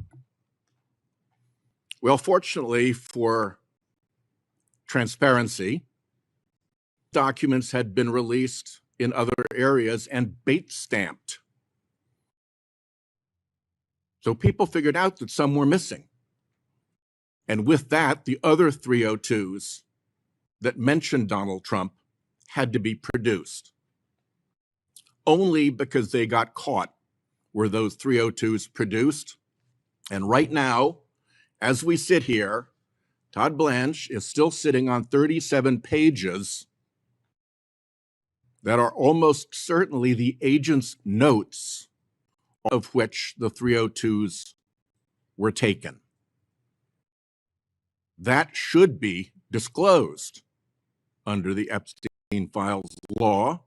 Well, fortunately for transparency, documents had been released in other areas and bait stamped. So people figured out that some were missing. And with that, the other 302s that mentioned Donald Trump had to be produced. Only because they got caught were those 302s produced. And right now, as we sit here, Todd Blanche is still sitting on 37 pages that are almost certainly the agent's notes, of which the 302s were taken. That should be disclosed under the Epstein files law,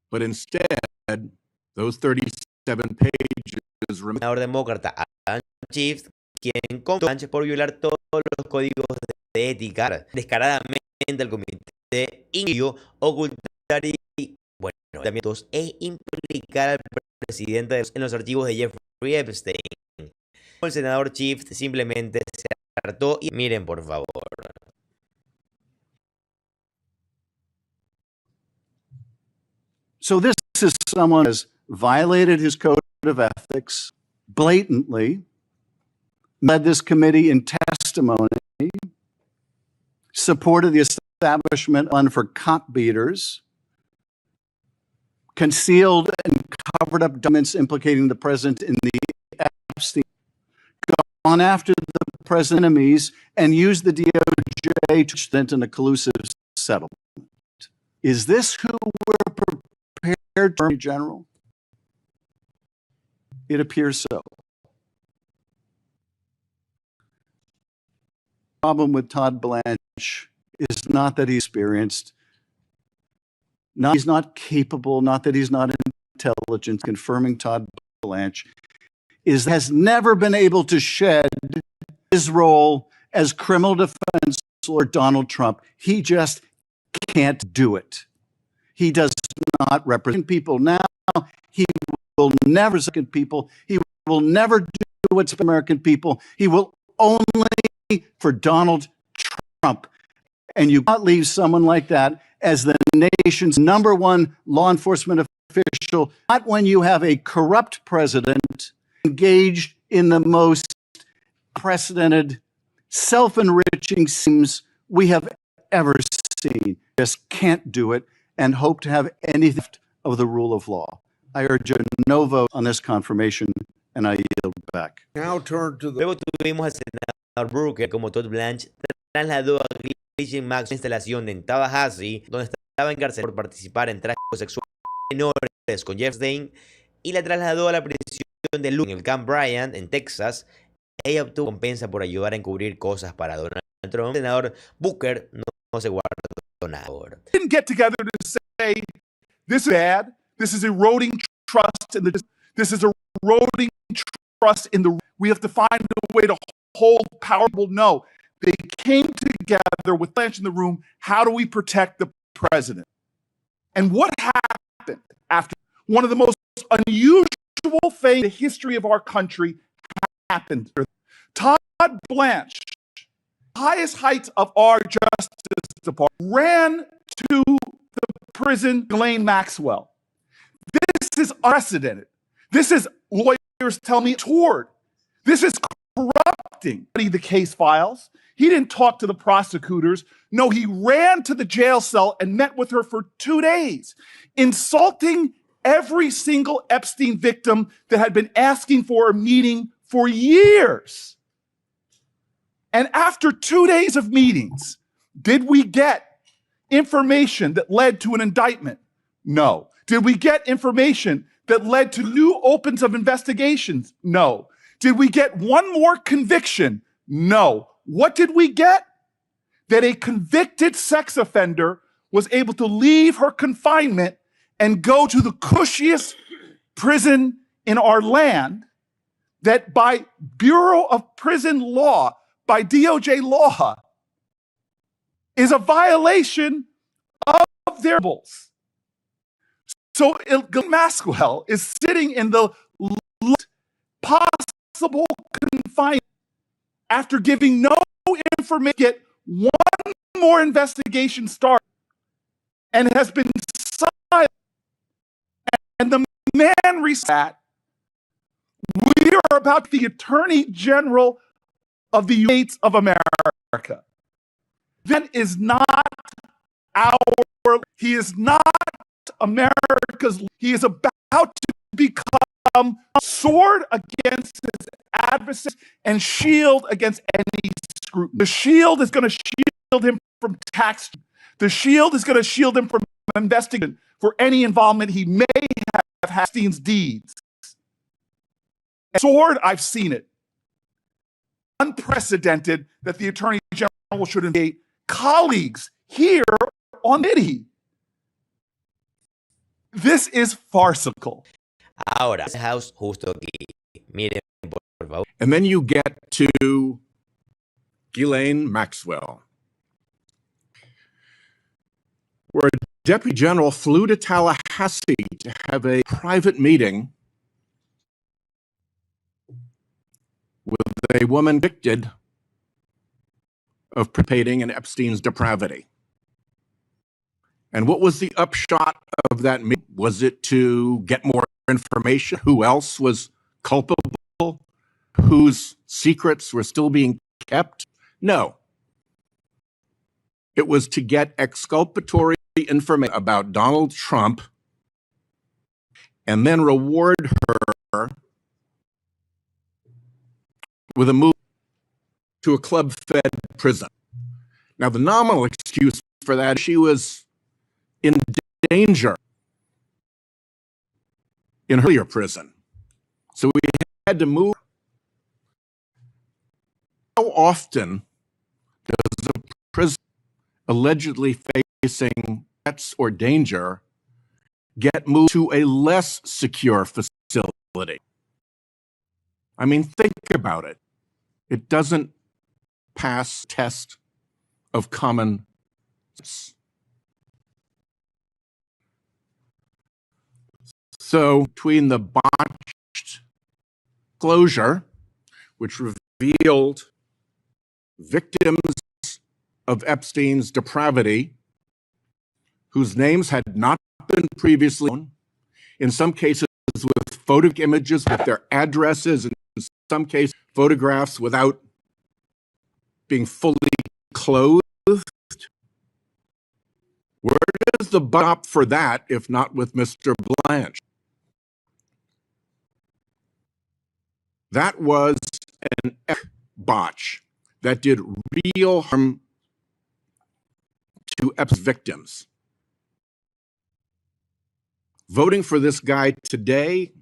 but instead, those 37 pages remain. Senador demócrata Adam Schiff, quien condenó a Blanche por violar todos los códigos de ética, descaradamente el comité incluyó ocultar y, bueno, tratamientos e implicar al presidente en los archivos de Jeffrey Epstein. El senador Schiff simplemente se hartó y miren por favor. So this is someone who has violated his code of ethics blatantly, led this committee in testimony, supported the establishment for cop beaters, concealed and covered up documents implicating the president in the Epstein, gone after the president's enemies, and used the DOJ to present an inclusive settlement. Is this who we're prepared for, Attorney General? It appears so. The problem with Todd Blanche is not that he's experienced, not he's not capable, not that he's not intelligent. Confirming Todd Blanche is has never been able to shed his role as criminal defense lawyer Donald Trump. He just can't do it. He does not represent people now. He will never represent people. He will never do what's for American people. He will only for Donald Trump. And you cannot leave someone like that as the nation's #1 law enforcement official, not when you have a corrupt president engaged in the most unprecedented, self-enriching schemes we have ever seen. Just can't do it and hope to have anything of the rule of law. I urge a no vote on this confirmation, and I yield back. Now turn to the... Luego tuvimos al senador Brooker, como Todd Blanche trasladó a Ghislaine Maxwell a una instalación en Tallahassee, donde estaba encarcelado por participar en tráfico sexual menores con Jeff Epstein, y la trasladó a la prisión de Luke en el Camp Bryant, en Texas. Ella obtuvo recompensa por ayudar a encubrir cosas para Donald Trump. El senador Booker no se guardó nada. Didn't get together to say this is bad, this is eroding trust, and this is eroding trust in the. We have to find a way to hold powerful. No, they came together with Blanche in the room. How do we protect the president? And what happened after one of the most unusual things in the history of our country happened? Todd Blanche, highest heights of our Justice Department, ran to the prison, Ghislaine Maxwell, is unprecedented. This is, lawyers tell me, toward. This is corrupting. The case files. He didn't talk to the prosecutors. No, he ran to the jail cell and met with her for 2 days, insulting every single Epstein victim that had been asking for a meeting for years. And after 2 days of meetings, did we get information that led to an indictment? No. Did we get information that led to new opens of investigations? No. Did we get one more conviction? No. What did we get? That a convicted sex offender was able to leave her confinement and go to the cushiest prison in our land, that by Bureau of Prison Law, by DOJ law, is a violation of their rules. So Maxwell is sitting in the possible confinement after giving no information, get one more investigation started, and has been silent. And the man resat. We are about the Attorney General of the United States of America. That is not he is not America's, he is about to become a sword against his adversaries and shield against any scrutiny. The shield is going to shield him from tax. The shield is going to shield him from investigation for any involvement he may have had in Epstein's deeds. And sword, I've seen it. Unprecedented that the Attorney General should engage colleagues here on committee. This is farcical. Ahora, House justo aquí. Miren, por favor. And then you get to Ghislaine Maxwell, where a deputy general flew to Tallahassee to have a private meeting with a woman convicted of participating in Epstein's depravity. And what was the upshot of that meeting? Was it to get more information? Who else was culpable? Whose secrets were still being kept? No. It was to get exculpatory information about Donald Trump and then reward her with a move to a club-fed prison. Now, the nominal excuse for that, she was in danger in her earlier prison. So we had to move. How often does a prisoner allegedly facing threats or danger get moved to a less secure facility? I mean, think about it. It doesn't pass test of common sense. So between the botched closure, which revealed victims of Epstein's depravity, whose names had not been previously known, in some cases with photo images with their addresses, and in some cases photographs without being fully clothed. Where does the buck stop for that if not with Mr. Blanche? That was an botch that did real harm to Epstein's victims. Voting for this guy today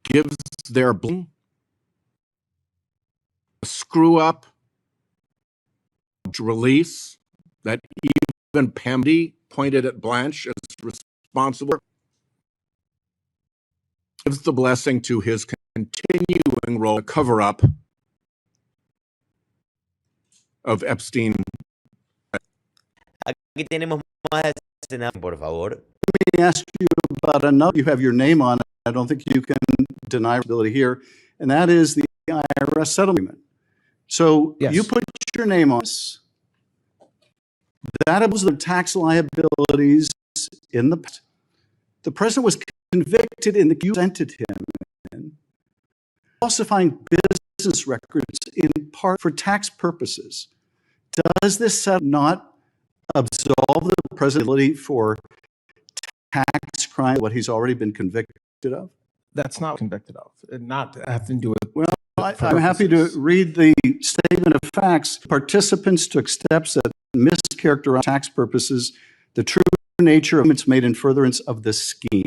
gives their blame a screw up release that even Pamdi pointed at Blanche as responsible, gives the blessing to his continuing role to cover up of Epstein. Aquí tenemos más Senado, por favor. Let me ask you about another. You have your name on it. I don't think you can deny ability here, and that is the IRS settlement. So Yes. you put your name on this. That was the tax liabilities in the past. The president was convicted in the you presented him in falsifying business records in part for tax purposes. Does this not absolve the president for tax crime, what he's already been convicted of? That's not convicted of. Not having to do with. Well, I'm happy to read the statement of facts. Participants took steps that mischaracterize tax purposes, the true nature of payments made in furtherance of the scheme.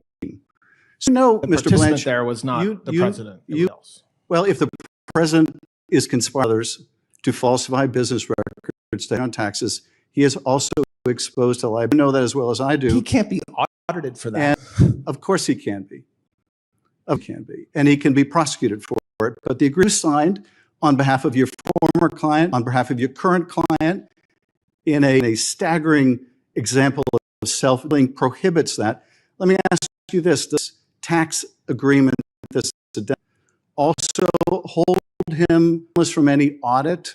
So no, The Mr. participant Blanche, there was not the president. It was else. well, if the president is conspiring others to falsify business records on taxes, he is also exposed to liability. You know that as well as I do. He can't be audited for that. And of course he can be. And he can be prosecuted for it. But the agreement signed on behalf of your former client, on behalf of your current client, in a staggering example of self-dealing prohibits that. Let me ask you this tax agreement, this also hold him from any audit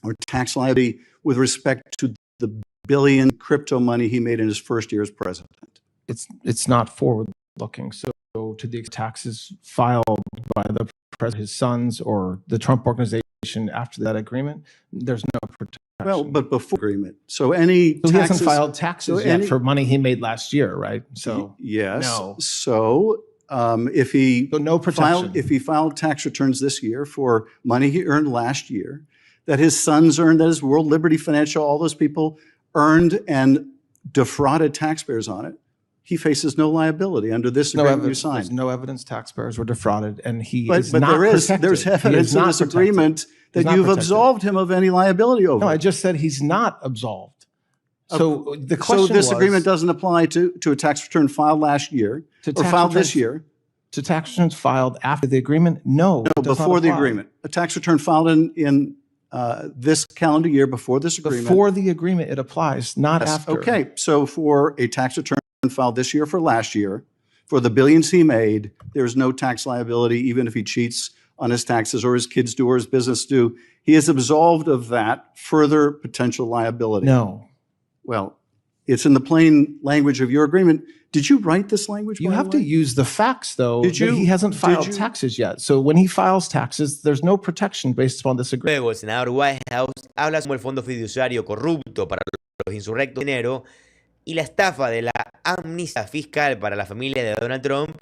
or tax liability with respect to the billion crypto money he made in his first year as president? It's not forward-looking. So to the taxes filed by the president, his sons, or the Trump organization after that agreement, there's no protection. Well, but before agreement. So any So he hasn't taxes, filed taxes yet for money he made last year, right? So yes. no. So if he no protection. if he filed tax returns this year for money he earned last year, that his sons earned, that his World Liberty Financial, all those people earned and defrauded taxpayers on it, he faces no liability under this agreement you signed. There's no evidence taxpayers were defrauded, and he But is not protected. there's He evidence is in not this protected. agreement that He's not you've protected. absolved him of any liability over. No, I it. just said he's not absolved. So the question So this was, agreement doesn't apply to a tax return filed last year To or tax filed this returns year. to tax returns filed after the agreement? No, No, it does not before the apply. agreement. A tax return filed in this calendar year before this agreement. Before the agreement, it applies, not Yes, after. okay, so for a tax return filed this year for last year, for the billions he made, there's no tax liability, even if he cheats on his taxes or his kids do or his business do. He is absolved of that further potential liability. No. Well, it's in the plain language of your agreement. Did you write this language? You by the have to way? use the facts, though. Did that you- He hasn't did filed you- taxes yet. So when he files taxes, there's no protection based upon this agreement. Luego, el senador Whitehouse habla como el fondo fiduciario corrupto para los insurrectos de dinero y la estafa de la amnistía fiscal para la familia de Donald Trump.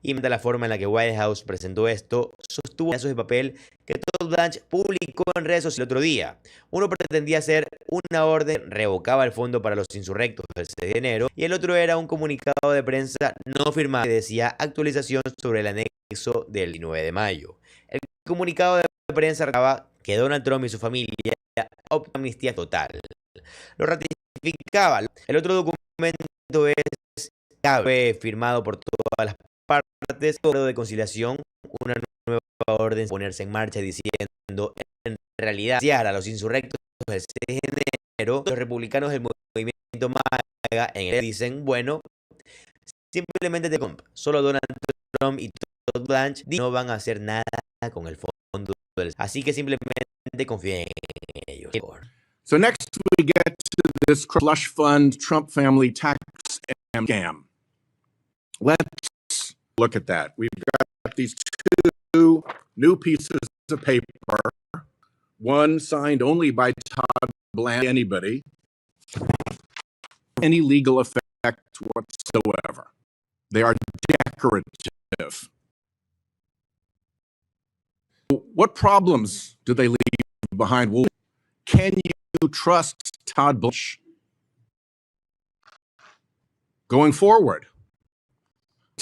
Y de la forma en la que Whitehouse presentó esto, sostuvo pedazos de papel que Todd Blanche publicó en redes sociales el otro día. Uno pretendía ser una orden, revocaba el fondo para los insurrectos del 6 de enero, y el otro era un comunicado de prensa no firmado que decía actualización sobre el anexo del 19 de mayo. El comunicado de prensa recordaba que Donald Trump y su familia optan amnistía total. Lo ratificaba. El otro documento fue firmado por todas las partes de conciliación, una nueva orden de ponerse en marcha diciendo en realidad a los insurrectos del 6 de enero, los republicanos del movimiento MAGA en el dicen, bueno, simplemente solo Donald Trump y Todd Blanche no van a hacer nada con el fondo así que simplemente confíen en ellos. So next we get to this slush fund Trump family tax scam. Let's look at that. We've got these two new pieces of paper, one signed only by Todd Blanche, anybody, any legal effect whatsoever. They are decorative. What problems do they leave behind? Well, can you trust Todd Blanche going forward?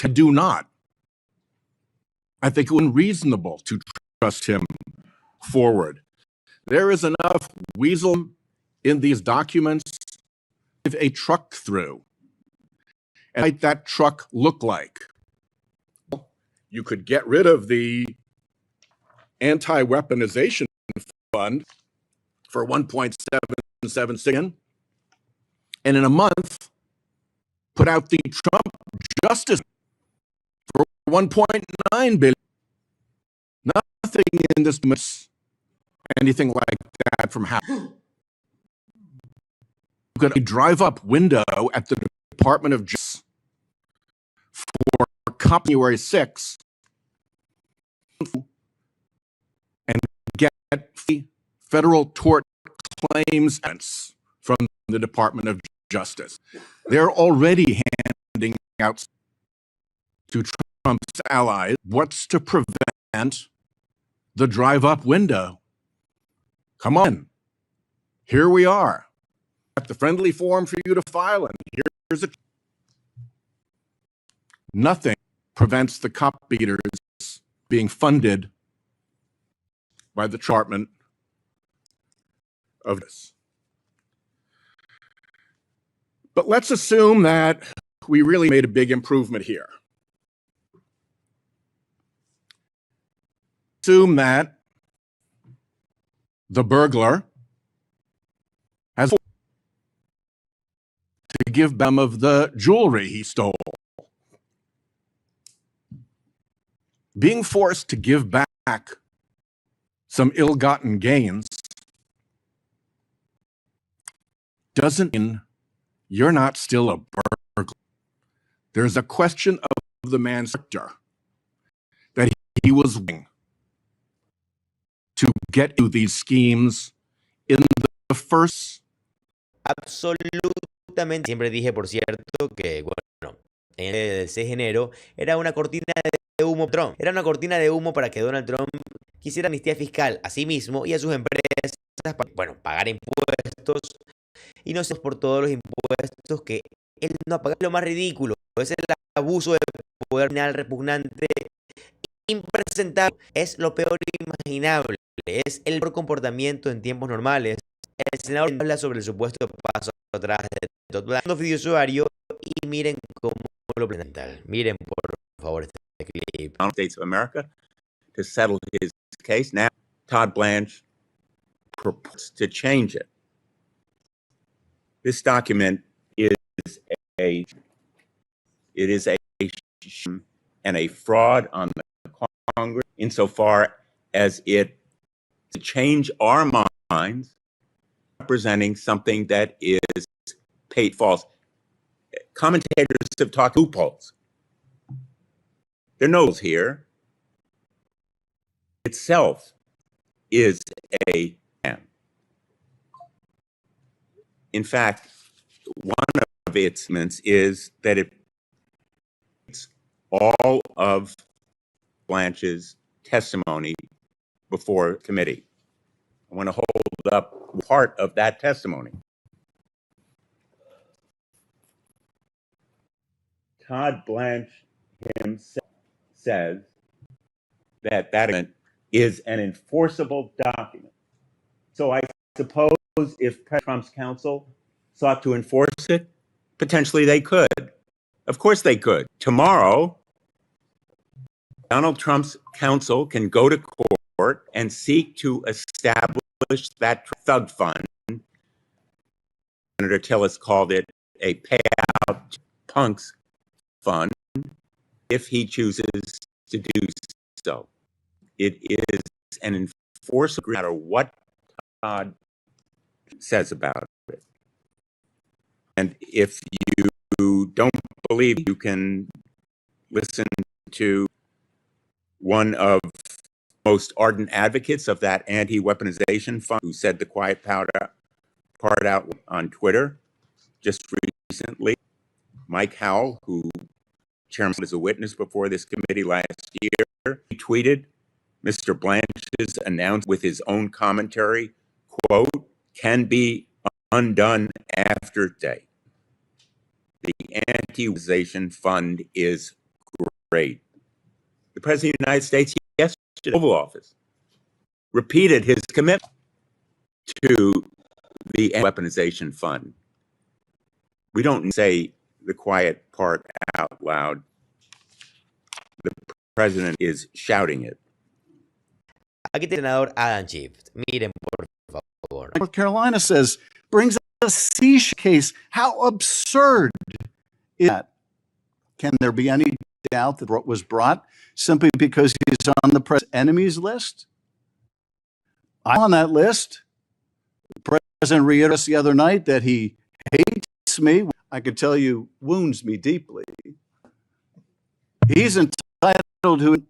I do not. I think it would be unreasonable to trust him forward. There is enough weasel in these documents with a truck through. And what might that truck look like? You could get rid of the anti-weaponization fund for $1.77 billion, and in a month, put out the Trump Justice for $1.9 billion. Nothing in this makes anything like that from happening. You could drive up window at the Department of Justice for January 6th and get federal tort claims from the Department of Justice. They're already handing out to Trump's allies what's to prevent the drive-up window. Come on. Here we are. At the friendly form for you to file, and here's a... Nothing prevents the cop beaters being funded by the Department of Justice. But let's assume that we really made a big improvement here. Assume that the burglar has to give them of the jewelry he stole. Being forced to give back some ill-gotten gains doesn't mean you're not still a burglar. There's a question of the man's character that he was willing to get to these schemes in the first. Absolutamente. Siempre dije, por cierto, que, bueno, en el 6 de enero era una cortina de humo Trump. Era una cortina de humo para que Donald Trump quisiera amnistía fiscal a sí mismo y a sus empresas para, bueno, pagar impuestos y no sé por todos los impuestos que él no ha pagado. Lo más ridículo es el abuso de poder criminal repugnante, impresentable. Es lo peor imaginable. Es el peor comportamiento en tiempos normales. El senador habla sobre el supuesto paso atrás de Todd Blanche, usuario, y miren cómo lo presentan. Miren por favor este clip. United States of America to settle his case. Now, Todd Blanche purports to change it. This document is a and a fraud on the Congress insofar as it to change our minds, representing something that is paid false. Commentators have talked loopholes. There are no holes here. Itself is a scam. In fact, one of its elements is that it's all of Blanche's testimony before committee. I want to hold up part of that testimony. Todd Blanche himself says that document is an enforceable document. So I suppose if President Trump's counsel sought to enforce it, potentially they could. Of course they could. Tomorrow, Donald Trump's counsel can go to court and seek to establish that thug fund. Senator Tillis called it a payout to punks fund if he chooses to do so. It is an enforceable, no matter what Todd says about it. And if you don't believe, you can listen to one of the most ardent advocates of that anti-weaponization fund who said the quiet part out on Twitter just recently. Mike Howell, who chairman as a witness before this committee last year, he tweeted Mr. Blanche's announced with his own commentary, quote, can be undone after day. The anti-weaponization fund is great. The President of the United States yesterday in the Oval Office repeated his commitment to the weaponization fund. We don't say the quiet part out loud. The president is shouting it. Aquí tiene el senador Adam Schiff. Miren, por favor. North Carolina says, brings a seizure case. How absurd is that? Can there be any doubt that what was brought simply because he's on the president's enemies list? I'm on that list. The president reiterated the other night that he hates me. I could tell you wounds me deeply. He's entitled to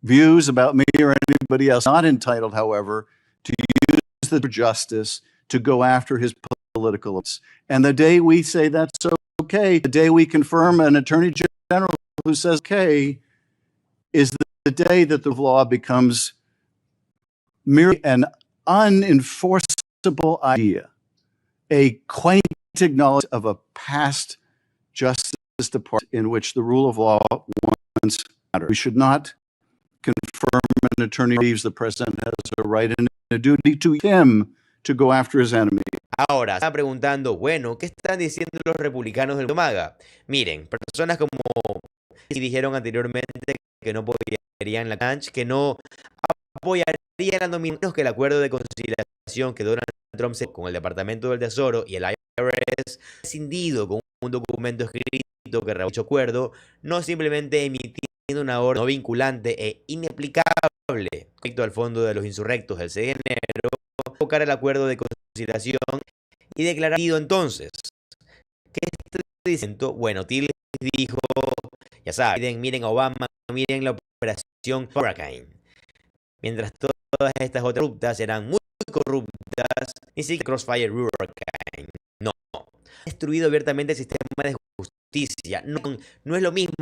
views about me or anybody else. Not entitled, however, to use the justice to go after his political opponents. And the day we say that's okay, the day we confirm an attorney general who says okay, is the day that the law becomes merely an unenforceable idea, a quaint acknowledgement of a past justice department in which the rule of law once mattered. We should not confirm an attorney believes the president has a right and a duty to him to go after his enemy. Ahora, está preguntando, bueno, ¿qué están diciendo los republicanos del MAGA? Miren, personas como dijeron anteriormente que no apoyarían la Blanche, que no apoyarían la nominación, que el acuerdo de conciliación que Donald Trump se con el Departamento del Tesoro y el IRS rescindido con un documento escrito que rehúsa acuerdo, no simplemente emitiendo una orden no vinculante e inaplicable respecto al fondo de los insurrectos del 6 de enero, invocar el acuerdo de conciliación y declarar entonces que este diciendo, bueno, Till dijo, ya saben, miren a Obama, miren la operación Hurricane. Mientras todas estas otras corruptas eran muy corruptas, ni siquiera Crossfire Hurricane. No. Destruido abiertamente el sistema de justicia. No es lo mismo,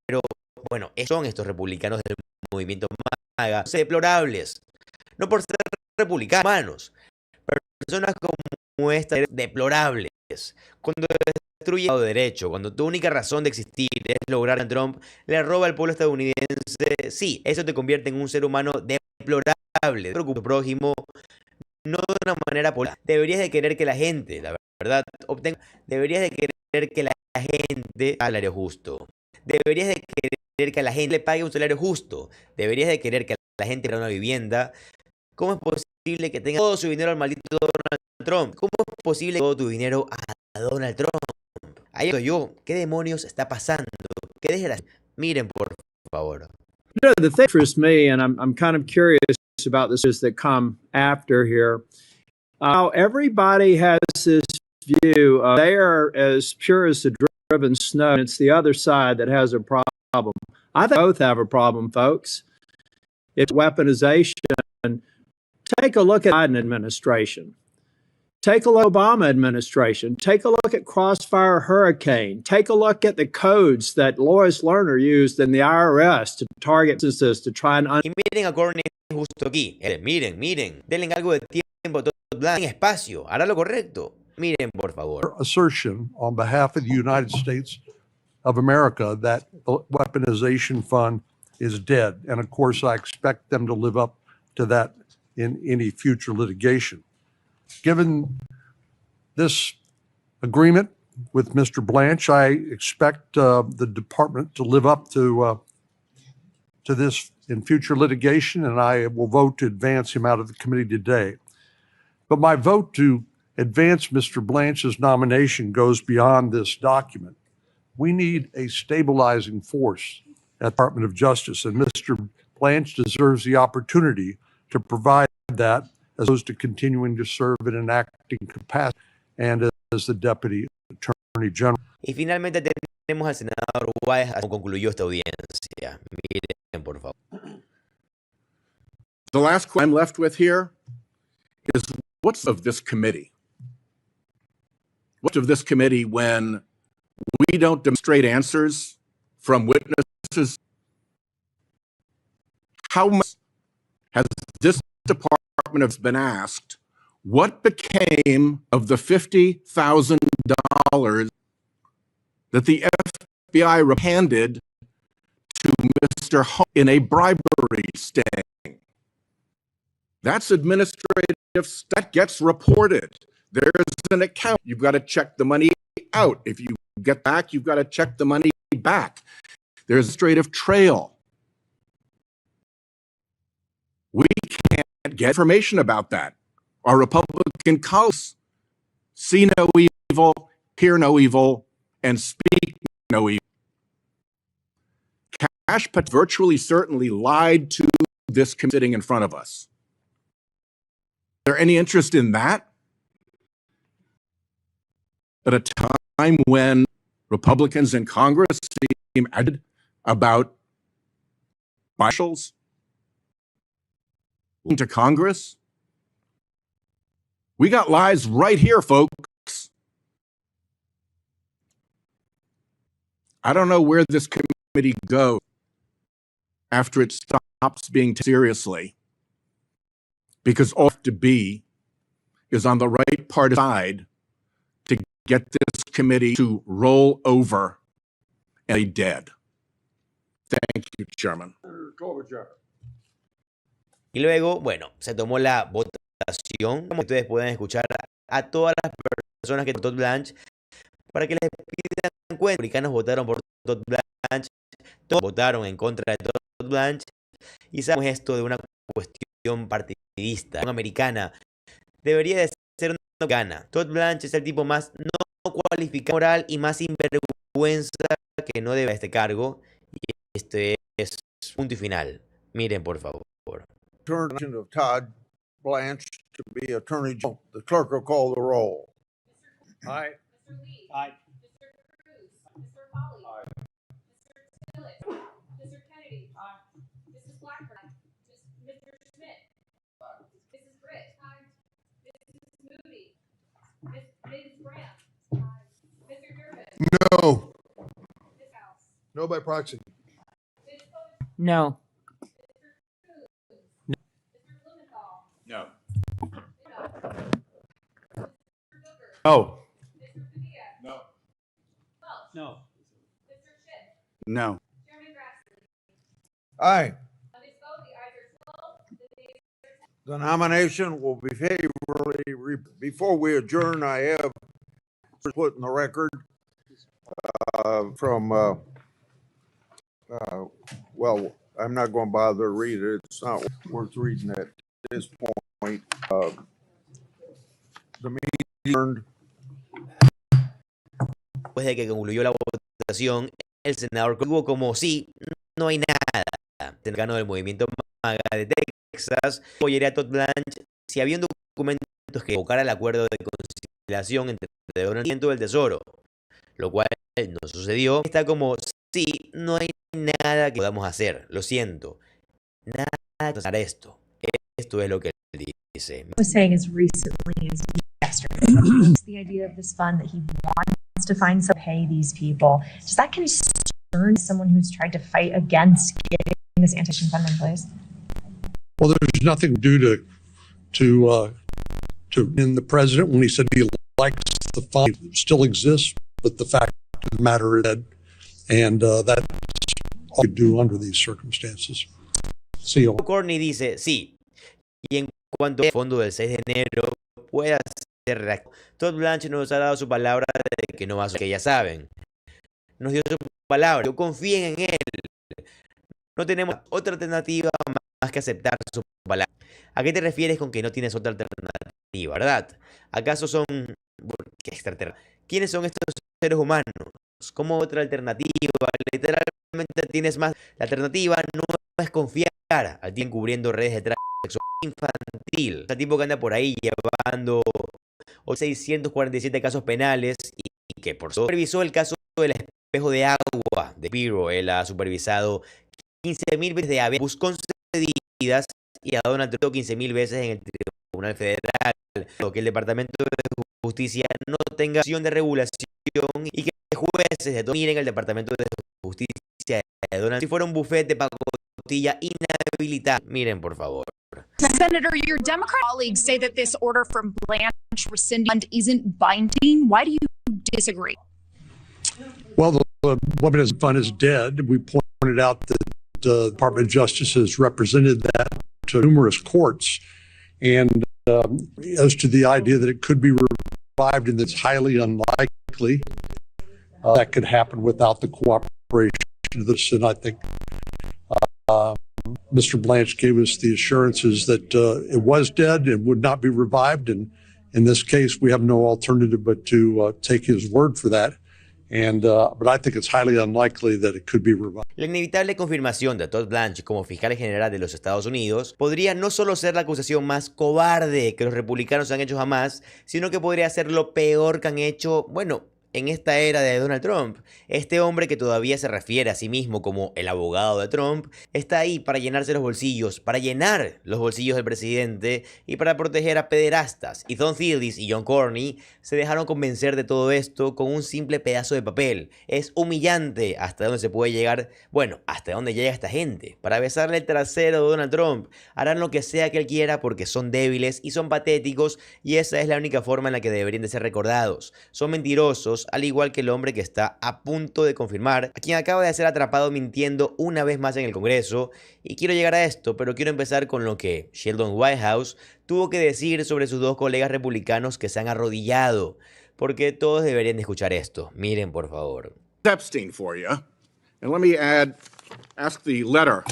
pero bueno, son estos republicanos del movimiento MAGA, deplorables. No por ser republicanos, pero personas como estas deplorables. Cuando destruye el Estado de Derecho, cuando tu única razón de existir es lograr a Trump, le roba al pueblo estadounidense, sí, eso te convierte en un ser humano deplorable, de prójimo, no de una manera política. Deberías de querer que la gente, la verdad, obtenga, deberías de querer que la gente haga salario justo. Deberías de querer que a la gente le pague un salario justo. Deberías de querer que la gente tenga una vivienda. ¿Cómo es posible que tenga todo su dinero al maldito Donald Trump? ¿Cómo es posible que todo tu dinero a Donald Trump? Ahí yo, ¿qué demonios está pasando? ¿Qué desgracia? Miren, por favor. You know, the thing for me, and I'm kind of curious about this, is that come after here. Everybody has this view. They are as pure as the driven snow, and it's the other side that has a problem. I think both have a problem, folks. It's weaponization. Take a look at the Biden administration. Take a look at the Obama administration. Take a look at Crossfire Hurricane. Take a look at the codes that Lois Lerner used in the IRS to target businesses to try and... Y miren a Courtney justo aquí. Miren. Denle algo de tiempo a Todd Blanche. En espacio. Hará lo correcto. Miren, por favor. Assertion on behalf of the United States of America that the weaponization fund is dead. And of course, I expect them to live up to that in any future litigation. Given this agreement with Mr. Blanche, I expect the department to live up to this in future litigation, and I will vote to advance him out of the committee today. But my vote to advance Mr. Blanche's nomination goes beyond this document. We need a stabilizing force at the Department of Justice, and Mr. Blanche deserves the opportunity to provide that, as opposed to continuing to serve in an acting capacity and as the Deputy Attorney General. Y finalmente tenemos al senador Weiss, como concluyó esta audiencia. Miren, por favor. The last question I'm left with here is what's of this committee? What's of this committee when we don't demonstrate answers from witnesses? How much has this department has been asked, what became of the $50,000 that the FBI handed to Mr. Holmes in a bribery sting? That's administrative. That gets reported. There's an account. You've got to check the money out. If you get back, you've got to check the money back. There's a administrative trail. We can't get information about that. Our Republican colleagues see no evil, hear no evil, and speak no evil. Kash Patel virtually certainly lied to this committee sitting in front of us. Is there any interest in that? At a time when Republicans in Congress seem added about officials to Congress. We got lies right here, folks. I don't know where this committee goes after it stops being taken seriously, because all to be is on the right party side to get this committee to roll over and be dead. Thank you, Chairman. Y luego, bueno, se tomó la votación. Como ustedes pueden escuchar a todas las personas que Todd Blanche para que les pidan cuenta. Los republicanos votaron por Todd Blanche, todos votaron en contra de Todd Blanche, y sabemos esto de una cuestión partidista, una americana. Debería de ser una gana. Todd Blanche es el tipo más no cualificado moral y más sinvergüenza que no debe a este cargo. Y este es punto y final. Miren, por favor. Turn of Todd Blanche to be Attorney General. The clerk will call the roll. Aye. Mr. Lee. Aye. Mr. Cruz. Mr. Hawley. Aye. Mr. Tillis. Mr. Kennedy. Aye. Mrs. Blackburn. Mr. Schmidt. Aye. Mrs. Britt. Aye. Mrs. Moody. Ms. Brandt. Aye. Mr. Durbin. No. Ms. House. No by proxy. No. No. No. No. No. No. Aye. The nomination will be favorably. Before we adjourn, I have put in the record well, I'm not going to bother to read it. It's not worth reading at this point. The meeting adjourned. Después de que concluyó la votación, el senador tuvo como sí, no hay nada. El senador del movimiento MAGA de Texas apoyaría a Todd Blanche si había un documento que evocara el acuerdo de conciliación entre Donald Trump y el Tesoro, lo cual no sucedió. Está como sí, no hay nada que podamos hacer. Lo siento. Nada que pasar esto. Esto es lo que él dice. Was saying as recently as yesterday. The idea of this fund that he wants to find some pay these people. Does that concern someone who's tried to fight against getting this anti-corruption fund in place? Well, there's nothing due to in the president when he said he likes the fund. It still exists, but the fact of the matter is that, and that's all you do under these circumstances. See you. Corney dice sí. Y en cuanto al fondo del 6 de enero pueda ser reactivo, Todd Blanche nos ha dado su palabra de que no va a suceder, que ya saben. Nos dio su palabra. Yo confíen en él. No tenemos otra alternativa más que aceptar su palabra. ¿A qué te refieres con que no tienes otra alternativa, verdad? ¿Acaso son... ¿Qué extraterrestres? ¿Quiénes son estos seres humanos? ¿Cómo otra alternativa? Literalmente tienes más. La alternativa no es confiar al tipo encubriendo redes de tráfico sexual infantil. El tipo que anda por ahí llevando 647 casos penales y que por supervisó el caso del espejo de agua de Piro. Él ha supervisado 15.000 veces de habeas concedidas y a Donald Trump 15.000 veces en el Tribunal Federal. Que el Departamento de Justicia no tenga acción de regulación y que jueces de todo miren el Departamento de Justicia de Donald si fuera un buffet de pacotilla inhabilitado. Miren, por favor. Senator, your Democrat colleagues say that this order from Blanche rescinding isn't binding. Why do you disagree? Well, the weapons fund is dead. We pointed out that the Department of Justice has represented that to numerous courts. And as to the idea that it could be revived, and it's highly unlikely that could happen without the cooperation of this. And I think Mr. Blanche gave us the assurances that it was dead and would not be revived. And in this case, we have no alternative but to take his word for that. And but I think it's highly unlikely that it could be revived. La inevitable confirmación de Todd Blanche como fiscal general de los Estados Unidos podría no solo ser la acusación más cobarde que los republicanos han hecho jamás, sino que podría ser lo peor que han hecho, bueno, en esta era de Donald Trump. Este hombre que todavía se refiere a sí mismo como el abogado de Trump, está ahí para llenarse los bolsillos, para llenar los bolsillos del presidente y para proteger a pederastas. Y Tom Tillis y John Cornyn se dejaron convencer de todo esto con un simple pedazo de papel. Es humillante hasta dónde se puede llegar, bueno, hasta dónde llega esta gente. Para besarle el trasero de Donald Trump, harán lo que sea que él quiera porque son débiles y son patéticos, y esa es la única forma en la que deberían de ser recordados. Son mentirosos, al igual que el hombre que está a punto de confirmar, a quien acaba de ser atrapado mintiendo una vez más en el Congreso. Y quiero llegar a esto, pero quiero empezar con lo que Sheldon Whitehouse tuvo que decir sobre sus dos colegas republicanos que se han arrodillado, porque todos deberían de escuchar esto. Miren, por favor. Epstein for you, and let me ask the letter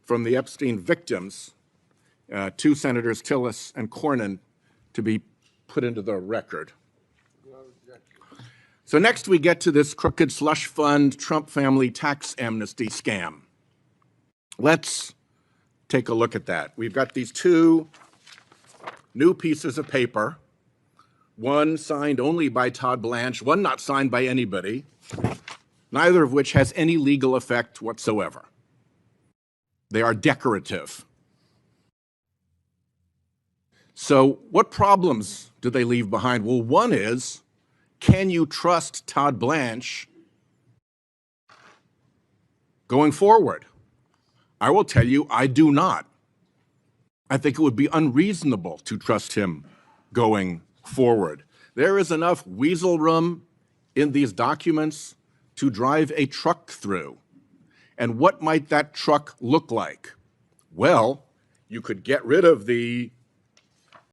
from the Epstein victims to Senators Tillis and Cornyn to be put into the record. So next we get to this crooked slush fund Trump family tax amnesty scam. Let's take a look at that. We've got these two new pieces of paper, one signed only by Todd Blanche, one not signed by anybody, neither of which has any legal effect whatsoever. They are decorative. So what problems do they leave behind? Well, one is, can you trust Todd Blanche going forward? I will tell you, I do not. I think it would be unreasonable to trust him going forward. There is enough weasel room in these documents to drive a truck through. And what might that truck look like? Well, you could get rid of the